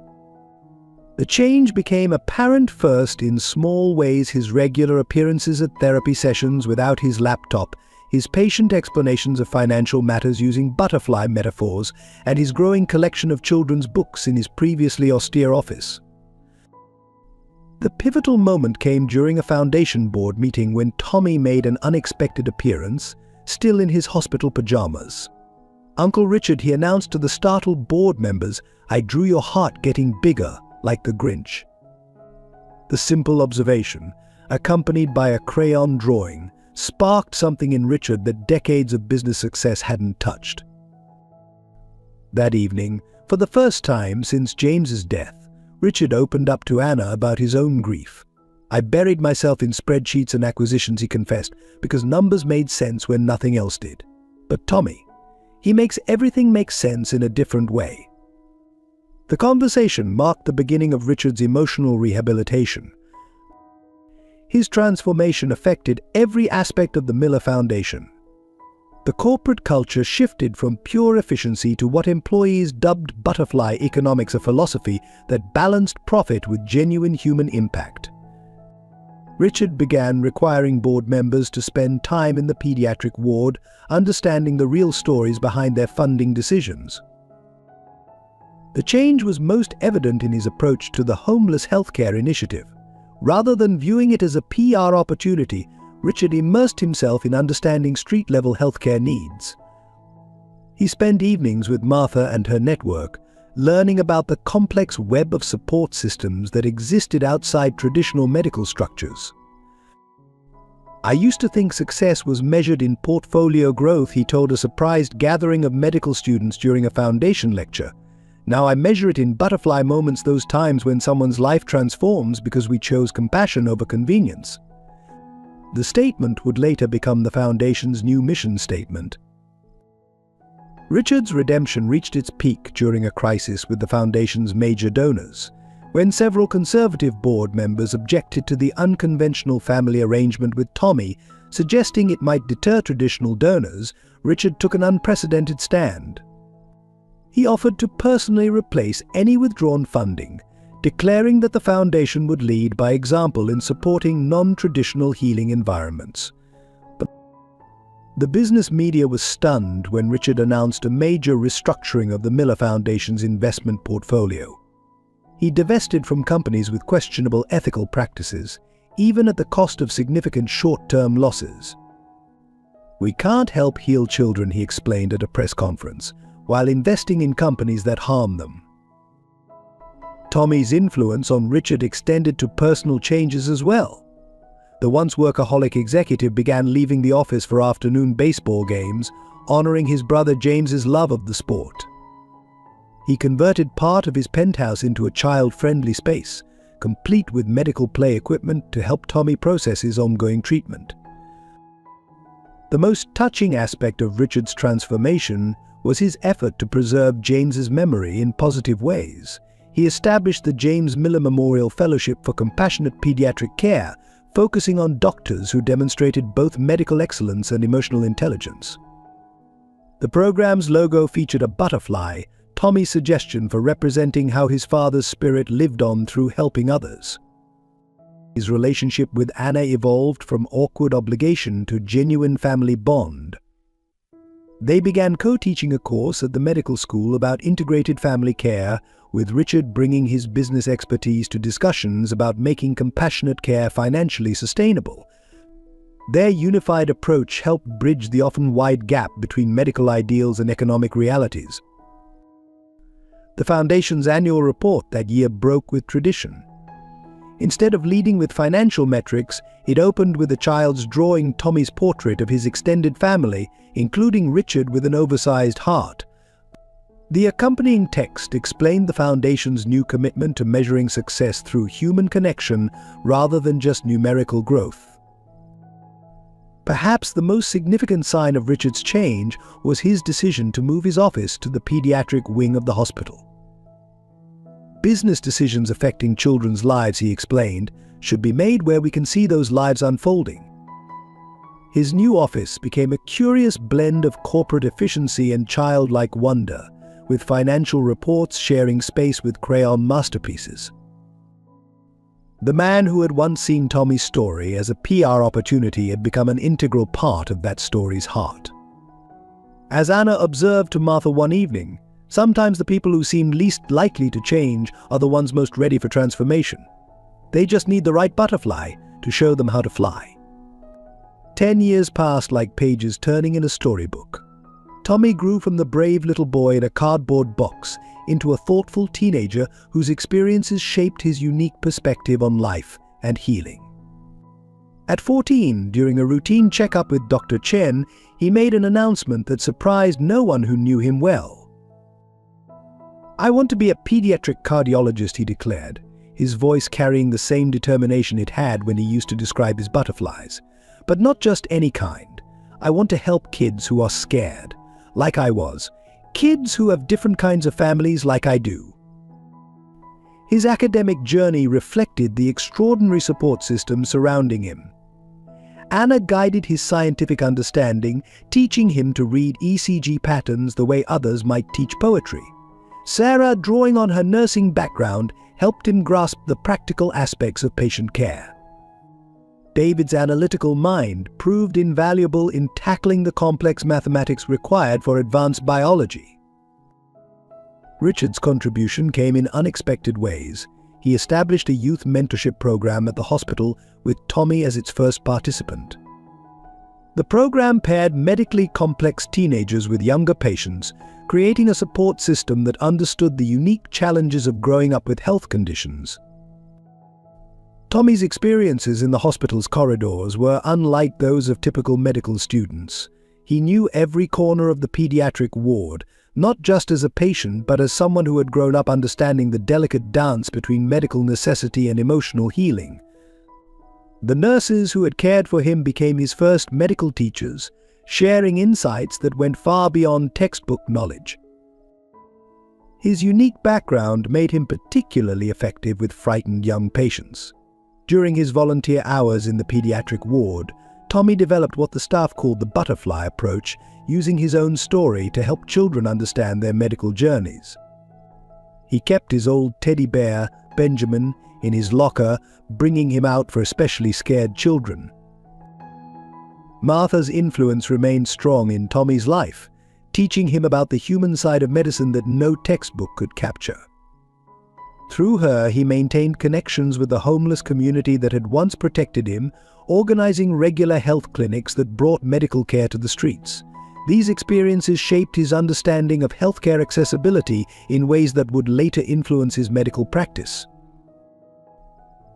Speaker 1: The change became apparent first in small ways: his regular appearances at therapy sessions without his laptop, his patient explanations of financial matters using butterfly metaphors, and his growing collection of children's books in his previously austere office. The pivotal moment came during a foundation board meeting when Tommy made an unexpected appearance, still in his hospital pajamas. "Uncle Richard," he announced to the startled board members, "I drew your heart getting bigger, like the Grinch." The simple observation, accompanied by a crayon drawing, sparked something in Richard that decades of business success hadn't touched. That evening, for the first time since James's death, Richard opened up to Anna about his own grief. "I buried myself in spreadsheets and acquisitions," he confessed, "because numbers made sense when nothing else did. But Tommy, he makes everything make sense in a different way." The conversation marked the beginning of Richard's emotional rehabilitation. His transformation affected every aspect of the Miller Foundation. The corporate culture shifted from pure efficiency to what employees dubbed butterfly economics, a philosophy that balanced profit with genuine human impact. Richard began requiring board members to spend time in the pediatric ward, understanding the real stories behind their funding decisions. The change was most evident in his approach to the homeless healthcare initiative. Rather than viewing it as a PR opportunity, Richard immersed himself in understanding street-level healthcare needs. He spent evenings with Martha and her network, learning about the complex web of support systems that existed outside traditional medical structures. "I used to think success was measured in portfolio growth," he told a surprised gathering of medical students during a foundation lecture. "Now I measure it in butterfly moments, those times when someone's life transforms because we chose compassion over convenience." The statement would later become the Foundation's new mission statement. Richard's redemption reached its peak during a crisis with the Foundation's major donors. When several conservative board members objected to the unconventional family arrangement with Tommy, suggesting it might deter traditional donors, Richard took an unprecedented stand. He offered to personally replace any withdrawn funding, declaring that the Foundation would lead by example in supporting non-traditional healing environments. But the business media was stunned when Richard announced a major restructuring of the Miller Foundation's investment portfolio. He divested from companies with questionable ethical practices, even at the cost of significant short-term losses. "We can't help heal children," he explained at a press conference, while investing in companies that harm them. Tommy's influence on Richard extended to personal changes as well. The once workaholic executive began leaving the office for afternoon baseball games, honoring his brother James's love of the sport. He converted part of his penthouse into a child-friendly space, complete with medical play equipment to help Tommy process his ongoing treatment. The most touching aspect of Richard's transformation was his effort to preserve James's memory in positive ways. He established the James Miller Memorial Fellowship for Compassionate Pediatric Care, focusing on doctors who demonstrated both medical excellence and emotional intelligence. The program's logo featured a butterfly, Tommy's suggestion for representing how his father's spirit lived on through helping others. His relationship with Anna evolved from awkward obligation to genuine family bond. They began co-teaching a course at the medical school about integrated family care, with Richard bringing his business expertise to discussions about making compassionate care financially sustainable. Their unified approach helped bridge the often wide gap between medical ideals and economic realities. The Foundation's annual report that year broke with tradition. Instead of leading with financial metrics, it opened with a child's drawing Tommy's portrait of his extended family, including Richard with an oversized heart. The accompanying text explained the Foundation's new commitment to measuring success through human connection rather than just numerical growth. Perhaps the most significant sign of Richard's change was his decision to move his office to the pediatric wing of the hospital. Business decisions affecting children's lives, he explained, should be made where we can see those lives unfolding. His new office became a curious blend of corporate efficiency and childlike wonder, with financial reports sharing space with crayon masterpieces. The man who had once seen Tommy's story as a PR opportunity had become an integral part of that story's heart. As Anna observed to Martha one evening, sometimes the people who seem least likely to change are the ones most ready for transformation. They just need the right butterfly to show them how to fly. 10 years passed like pages turning in a storybook. Tommy grew from the brave little boy in a cardboard box into a thoughtful teenager whose experiences shaped his unique perspective on life and healing. At 14, during a routine checkup with Dr. Chen, he made an announcement that surprised no one who knew him well. "I want to be a pediatric cardiologist," he declared, his voice carrying the same determination it had when he used to describe his butterflies. "But not just any kind. I want to help kids who are scared, like I was. Kids who have different kinds of families like I do." His academic journey reflected the extraordinary support system surrounding him. Anna guided his scientific understanding, teaching him to read ECG patterns the way others might teach poetry. Sarah, drawing on her nursing background, helped him grasp the practical aspects of patient care. David's analytical mind proved invaluable in tackling the complex mathematics required for advanced biology. Richard's contribution came in unexpected ways. He established a youth mentorship program at the hospital with Tommy as its first participant. The program paired medically complex teenagers with younger patients, creating a support system that understood the unique challenges of growing up with health conditions. Tommy's experiences in the hospital's corridors were unlike those of typical medical students. He knew every corner of the pediatric ward, not just as a patient but as someone who had grown up understanding the delicate dance between medical necessity and emotional healing. The nurses who had cared for him became his first medical teachers, sharing insights that went far beyond textbook knowledge. His unique background made him particularly effective with frightened young patients. During his volunteer hours in the pediatric ward, Tommy developed what the staff called the butterfly approach, using his own story to help children understand their medical journeys. He kept his old teddy bear, Benjamin, in his locker, bringing him out for especially scared children. Martha's influence remained strong in Tommy's life, teaching him about the human side of medicine that no textbook could capture. Through her, he maintained connections with the homeless community that had once protected him, organizing regular health clinics that brought medical care to the streets. These experiences shaped his understanding of healthcare accessibility in ways that would later influence his medical practice.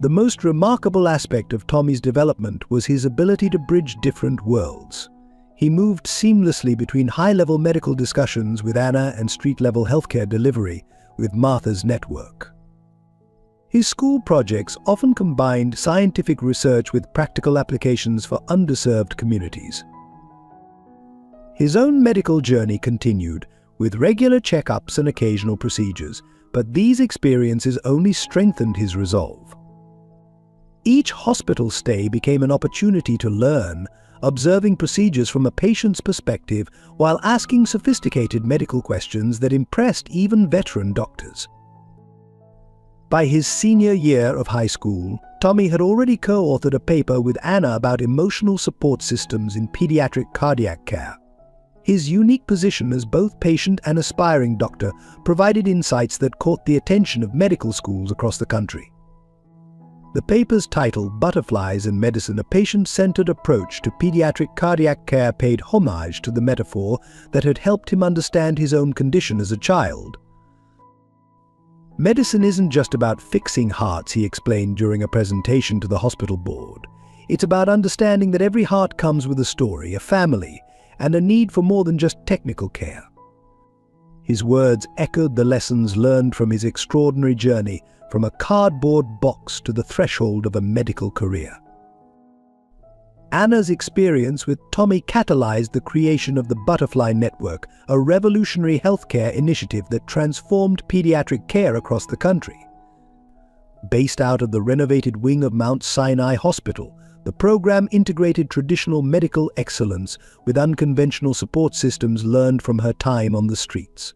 Speaker 1: The most remarkable aspect of Tommy's development was his ability to bridge different worlds. He moved seamlessly between high-level medical discussions with Anna and street-level healthcare delivery with Martha's network. His school projects often combined scientific research with practical applications for underserved communities. His own medical journey continued, with regular checkups and occasional procedures, but these experiences only strengthened his resolve. Each hospital stay became an opportunity to learn, observing procedures from a patient's perspective while asking sophisticated medical questions that impressed even veteran doctors. By his senior year of high school, Tommy had already co-authored a paper with Anna about emotional support systems in pediatric cardiac care. His unique position as both patient and aspiring doctor provided insights that caught the attention of medical schools across the country. The paper's title, Butterflies in Medicine, a patient-centered approach to pediatric cardiac care, paid homage to the metaphor that had helped him understand his own condition as a child. Medicine isn't just about fixing hearts, he explained during a presentation to the hospital board. It's about understanding that every heart comes with a story, a family, and a need for more than just technical care. His words echoed the lessons learned from his extraordinary journey from a cardboard box to the threshold of a medical career. Anna's experience with Tommy catalyzed the creation of the Butterfly Network, a revolutionary healthcare initiative that transformed pediatric care across the country. Based out of the renovated wing of Mount Sinai Hospital, the program integrated traditional medical excellence with unconventional support systems learned from her time on the streets.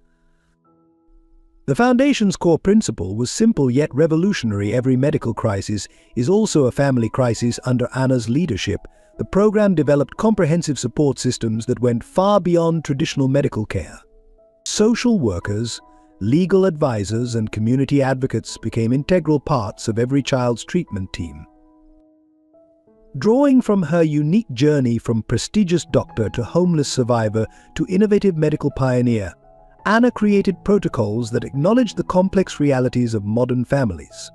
Speaker 1: The Foundation's core principle was simple yet revolutionary. Every medical crisis is also a family crisis. Under Anna's leadership, the program developed comprehensive support systems that went far beyond traditional medical care. Social workers, legal advisors, and community advocates became integral parts of every child's treatment team. Drawing from her unique journey from prestigious doctor to homeless survivor to innovative medical pioneer, Anna created protocols that acknowledged the complex realities of modern families.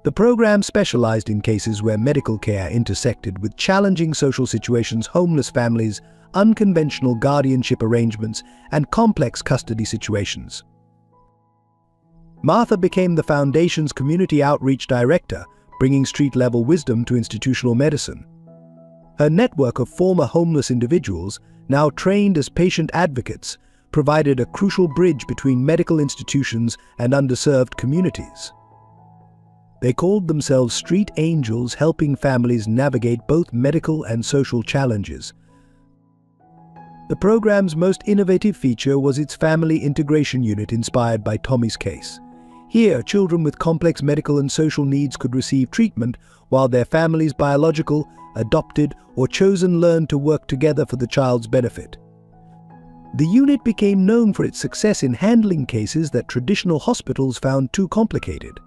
Speaker 1: The program specialized in cases where medical care intersected with challenging social situations, homeless families, unconventional guardianship arrangements, and complex custody situations. Martha became the Foundation's community outreach director, bringing street-level wisdom to institutional medicine. Her network of former homeless individuals, now trained as patient advocates, provided a crucial bridge between medical institutions and underserved communities. They called themselves Street Angels, helping families navigate both medical and social challenges. The program's most innovative feature was its family integration unit inspired by Tommy's case. Here, children with complex medical and social needs could receive treatment while their families, biological, adopted, or chosen, learned to work together for the child's benefit. The unit became known for its success in handling cases that traditional hospitals found too complicated.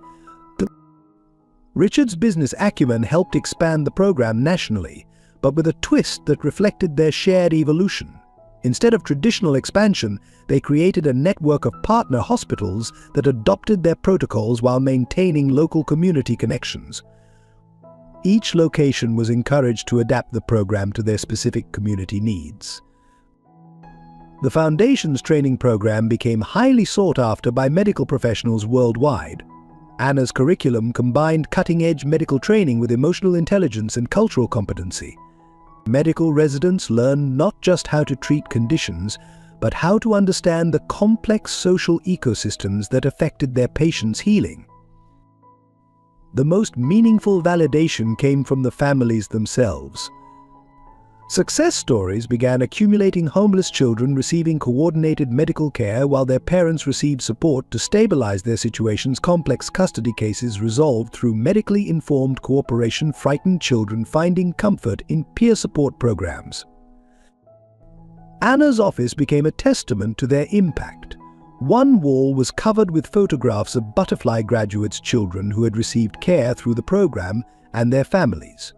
Speaker 1: Richard's business acumen helped expand the program nationally, but with a twist that reflected their shared evolution. Instead of traditional expansion, they created a network of partner hospitals that adopted their protocols while maintaining local community connections. Each location was encouraged to adapt the program to their specific community needs. The Foundation's training program became highly sought after by medical professionals worldwide. Anna's curriculum combined cutting-edge medical training with emotional intelligence and cultural competency. Medical residents learned not just how to treat conditions, but how to understand the complex social ecosystems that affected their patients' healing. The most meaningful validation came from the families themselves. Success stories began accumulating. Homeless children receiving coordinated medical care while their parents received support to stabilize their situations. Complex custody cases resolved through medically informed cooperation. Frightened children finding comfort in peer support programs. Anna's office became a testament to their impact. One wall was covered with photographs of Butterfly graduates' children who had received care through the program and their families.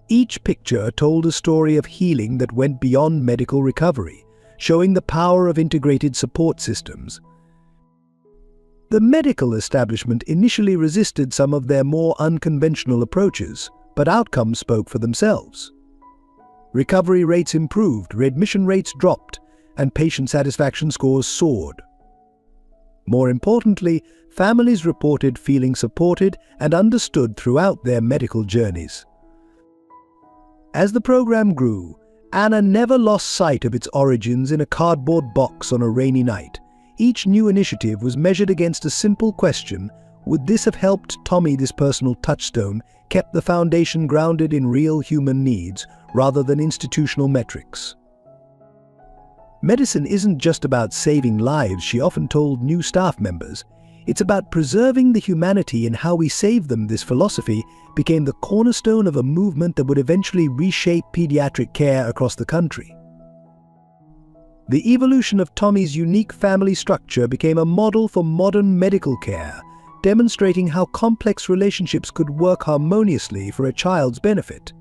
Speaker 1: Each picture told a story of healing that went beyond medical recovery, showing the power of integrated support systems. The medical establishment initially resisted some of their more unconventional approaches, but outcomes spoke for themselves. Recovery rates improved, readmission rates dropped, and patient satisfaction scores soared. More importantly, families reported feeling supported and understood throughout their medical journeys. As the program grew, Anna never lost sight of its origins in a cardboard box on a rainy night. Each new initiative was measured against a simple question: would this have helped Tommy? This personal touchstone kept the Foundation grounded in real human needs rather than institutional metrics. Medicine isn't just about saving lives, she often told new staff members. It's about preserving the humanity in how we save them. This philosophy became the cornerstone of a movement that would eventually reshape pediatric care across the country. The evolution of Tommy's unique family structure became a model for modern medical care, demonstrating how complex relationships could work harmoniously for a child's benefit.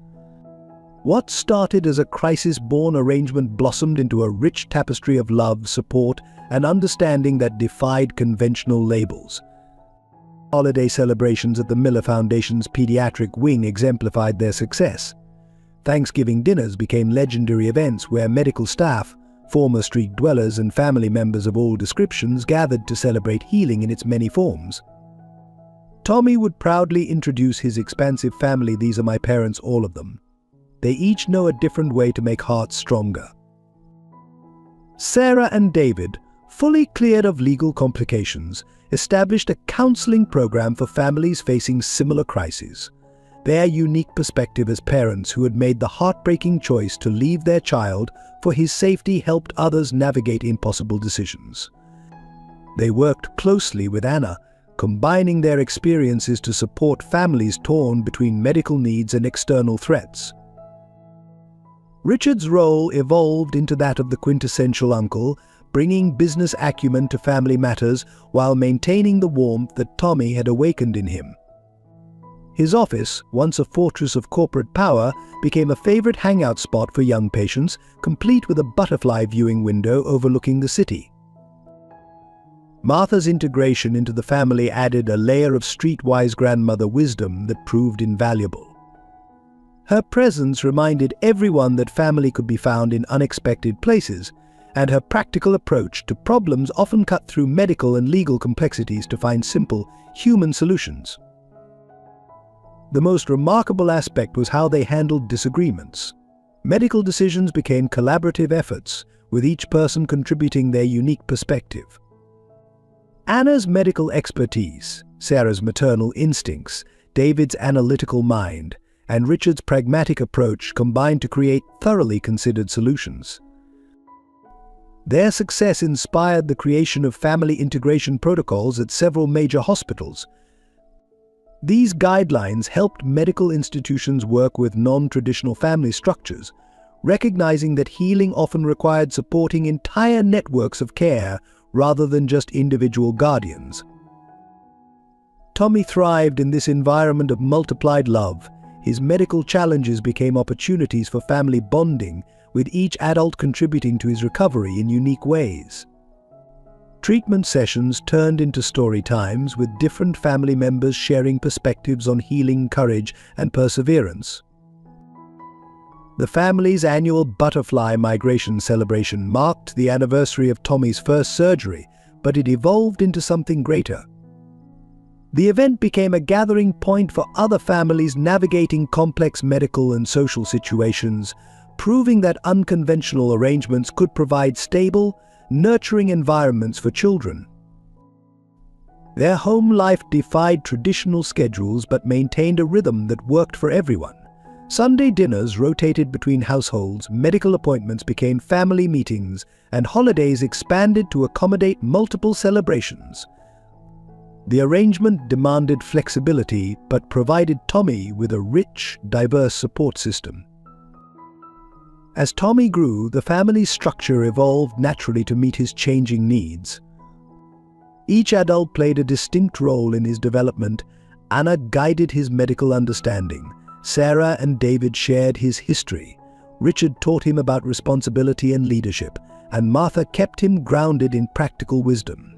Speaker 1: What started as a crisis-born arrangement blossomed into a rich tapestry of love, support, and understanding that defied conventional labels. Holiday celebrations at the Miller Foundation's pediatric wing exemplified their success. Thanksgiving dinners became legendary events where medical staff, Former street dwellers and family members of all descriptions gathered to celebrate healing in its many forms. Tommy would proudly introduce his expansive family. "These are my parents, all of them. They each know a different way to make hearts stronger." Sarah and David, fully cleared of legal complications, established a counseling program for families facing similar crises. Their unique perspective as parents who had made the heartbreaking choice to leave their child for his safety helped others navigate impossible decisions. They worked closely with Anna, combining their experiences to support families torn between medical needs and external threats. Richard's role evolved into that of the quintessential uncle, bringing business acumen to family matters while maintaining the warmth that Tommy had awakened in him. His office, once a fortress of corporate power, became a favorite hangout spot for young patients, complete with a butterfly viewing window overlooking the city. Martha's integration into the family added a layer of streetwise grandmother wisdom that proved invaluable. Her presence reminded everyone that family could be found in unexpected places, and her practical approach to problems often cut through medical and legal complexities to find simple, human solutions. The most remarkable aspect was how they handled disagreements. Medical decisions became collaborative efforts, with each person contributing their unique perspective. Anna's medical expertise, Sarah's maternal instincts, David's analytical mind, and Richard's pragmatic approach combined to create thoroughly considered solutions. Their success inspired the creation of family integration protocols at several major hospitals. These guidelines helped medical institutions work with non-traditional family structures, recognizing that healing often required supporting entire networks of care rather than just individual guardians. Tommy thrived in this environment of multiplied love. His medical challenges became opportunities for family bonding, with each adult contributing to his recovery in unique ways. Treatment sessions turned into story times, with different family members sharing perspectives on healing, courage, and perseverance. The family's annual butterfly migration celebration marked the anniversary of Tommy's first surgery, but it evolved into something greater. The event became a gathering point for other families navigating complex medical and social situations, proving that unconventional arrangements could provide stable, nurturing environments for children. Their home life defied traditional schedules but maintained a rhythm that worked for everyone. Sunday dinners rotated between households, medical appointments became family meetings, and holidays expanded to accommodate multiple celebrations. The arrangement demanded flexibility but provided Tommy with a rich, diverse support system. As Tommy grew, the family's structure evolved naturally to meet his changing needs. Each adult played a distinct role in his development. Anna guided his medical understanding. Sarah and David shared his history. Richard taught him about responsibility and leadership, and Martha kept him grounded in practical wisdom.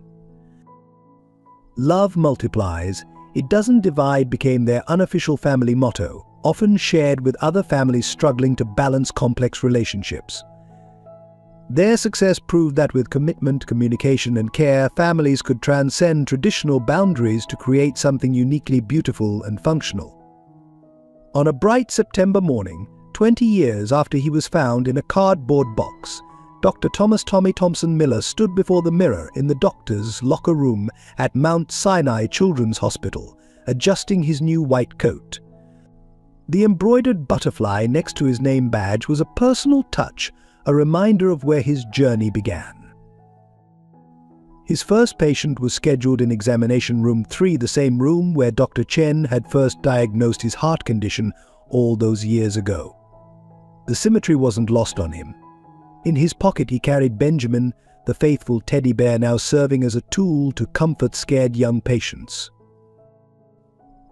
Speaker 1: "Love multiplies, it doesn't divide" became their unofficial family motto, often shared with other families struggling to balance complex relationships. Their success proved that with commitment, communication, and care, families could transcend traditional boundaries to create something uniquely beautiful and functional. On a bright September morning, 20 years after he was found in a cardboard box, Dr. Thomas "Tommy" Thompson Miller stood before the mirror in the doctor's locker room at Mount Sinai Children's Hospital, adjusting his new white coat. The embroidered butterfly next to his name badge was a personal touch, a reminder of where his journey began. His first patient was scheduled in examination room 3, the same room where Dr. Chen had first diagnosed his heart condition all those years ago. The symmetry wasn't lost on him. In his pocket he carried Benjamin, the faithful teddy bear now serving as a tool to comfort scared young patients.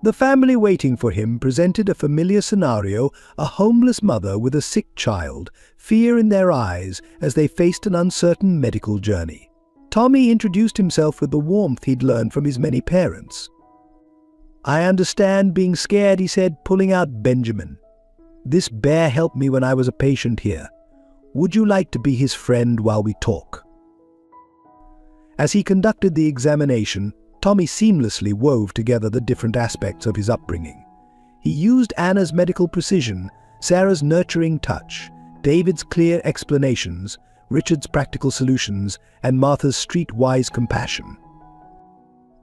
Speaker 1: The family waiting for him presented a familiar scenario: a homeless mother with a sick child, fear in their eyes as they faced an uncertain medical journey. Tommy introduced himself with the warmth he'd learned from his many parents. "I understand being scared," he said, pulling out Benjamin. "This bear helped me when I was a patient here. Would you like to be his friend while we talk?" As he conducted the examination, Tommy seamlessly wove together the different aspects of his upbringing. He used Anna's medical precision, Sarah's nurturing touch, David's clear explanations, Richard's practical solutions, and Martha's streetwise compassion.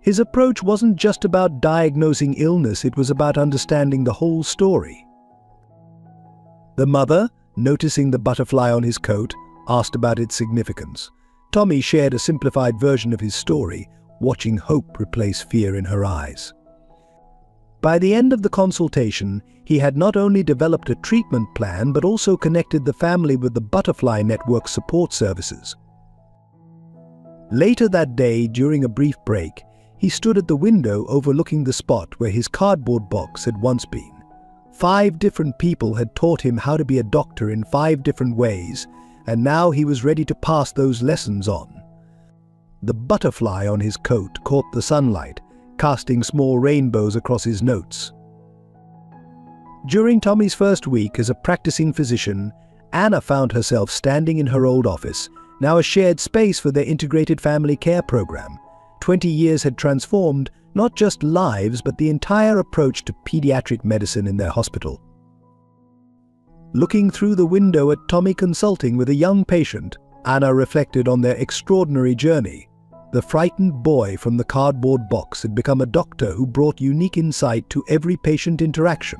Speaker 1: His approach wasn't just about diagnosing illness, it was about understanding the whole story. The mother, noticing the butterfly on his coat, asked about its significance. Tommy shared a simplified version of his story, watching hope replace fear in her eyes. By the end of the consultation, he had not only developed a treatment plan but also connected the family with the Butterfly Network support services. Later that day, during a brief break, he stood at the window overlooking the spot where his cardboard box had once been. 5 different people had taught him how to be a doctor in 5 different ways, and now he was ready to pass those lessons on. The butterfly on his coat caught the sunlight, casting small rainbows across his notes. During Tommy's first week as a practicing physician, Anna found herself standing in her old office, now a shared space for their integrated family care program. 20 years had transformed not just lives but the entire approach to pediatric medicine in their hospital. Looking through the window at Tommy consulting with a young patient, Anna reflected on their extraordinary journey. The frightened boy from the cardboard box had become a doctor who brought unique insight to every patient interaction.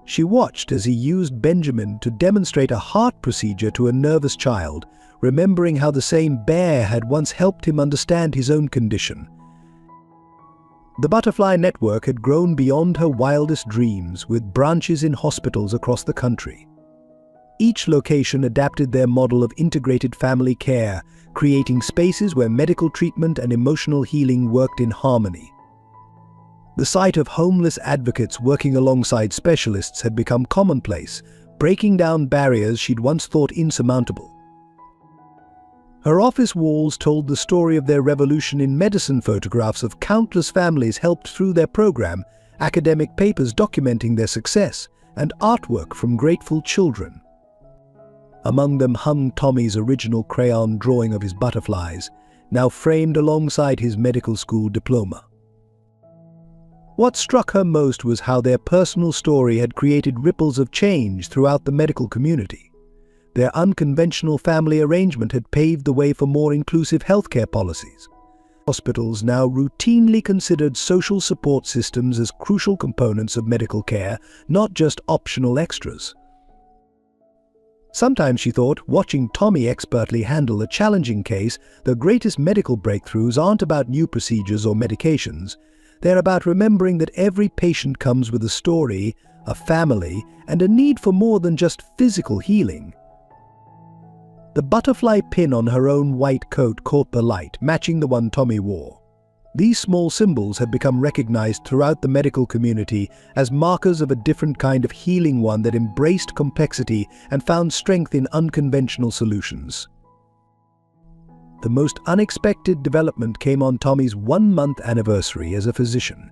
Speaker 1: She watched as he used Benjamin to demonstrate a heart procedure to a nervous child, remembering how the same bear had once helped him understand his own condition. The Butterfly Network had grown beyond her wildest dreams, with branches in hospitals across the country. Each location adapted their model of integrated family care, creating spaces where medical treatment and emotional healing worked in harmony. The sight of homeless advocates working alongside specialists had become commonplace, breaking down barriers she'd once thought insurmountable. Her office walls told the story of their revolution in medicine, photographs of countless families helped through their program, academic papers documenting their success, and artwork from grateful children. Among them hung Tommy's original crayon drawing of his butterflies, now framed alongside his medical school diploma. What struck her most was how their personal story had created ripples of change throughout the medical community. Their unconventional family arrangement had paved the way for more inclusive healthcare policies. Hospitals now routinely considered social support systems as crucial components of medical care, not just optional extras. Sometimes she thought, watching Tommy expertly handle a challenging case, the greatest medical breakthroughs aren't about new procedures or medications. They're about remembering that every patient comes with a story, a family, and a need for more than just physical healing. The butterfly pin on her own white coat caught the light, matching the one Tommy wore. These small symbols had become recognized throughout the medical community as markers of a different kind of healing, one that embraced complexity and found strength in unconventional solutions. The most unexpected development came on Tommy's 1-month anniversary as a physician.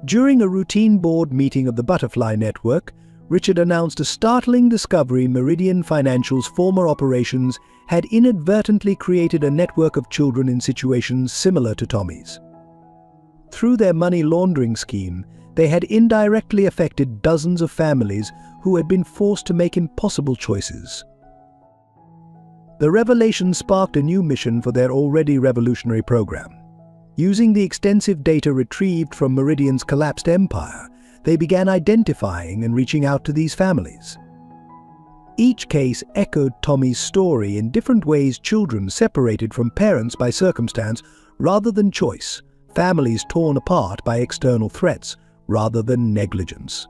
Speaker 1: During a routine board meeting of the Butterfly Network, Richard announced a startling discovery: Meridian Financial's former operations had inadvertently created a network of children in situations similar to Tommy's. Through their money laundering scheme, they had indirectly affected dozens of families who had been forced to make impossible choices. The revelation sparked a new mission for their already revolutionary program. Using the extensive data retrieved from Meridian's collapsed empire, they began identifying and reaching out to these families. Each case echoed Tommy's story in different ways: children separated from parents by circumstance rather than choice, families torn apart by external threats rather than negligence.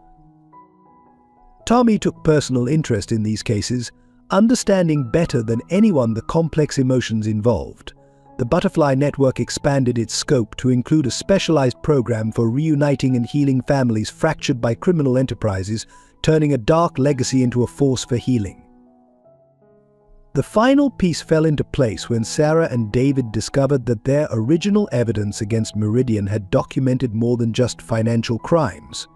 Speaker 1: Tommy took personal interest in these cases, understanding better than anyone the complex emotions involved. The Butterfly Network expanded its scope to include a specialized program for reuniting and healing families fractured by criminal enterprises, turning a dark legacy into a force for healing. The final piece fell into place when Sarah and David discovered that their original evidence against Meridian had documented more than just financial crimes.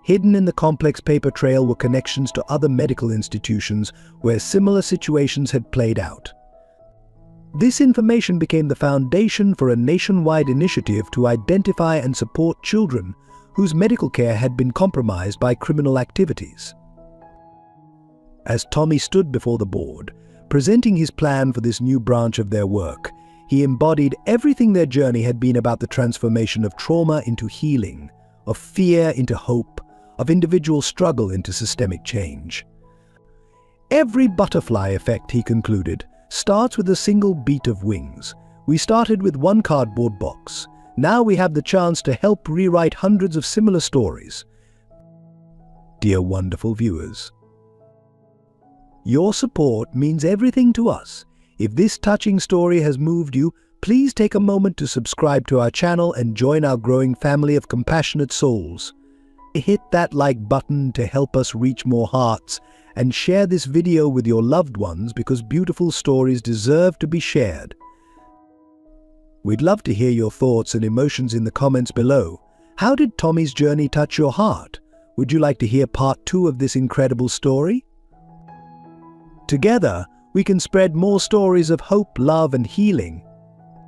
Speaker 1: Hidden in the complex paper trail were connections to other medical institutions where similar situations had played out. This information became the foundation for a nationwide initiative to identify and support children whose medical care had been compromised by criminal activities. As Tommy stood before the board, presenting his plan for this new branch of their work, he embodied everything their journey had been about: the transformation of trauma into healing, of fear into hope, of individual struggle into systemic change. Every butterfly effect, he concluded, starts with a single beat of wings. We started with one cardboard box. Now we have the chance to help rewrite hundreds of similar stories. Dear wonderful viewers, your support means everything to us. If this touching story has moved you, please take a moment to subscribe to our channel and join our growing family of compassionate souls. Hit that like button to help us reach more hearts, and share this video with your loved ones, because beautiful stories deserve to be shared. We'd love to hear your thoughts and emotions in the comments below. How did Tommy's journey touch your heart? Would you like to hear part 2 of this incredible story? Together, we can spread more stories of hope, love, and healing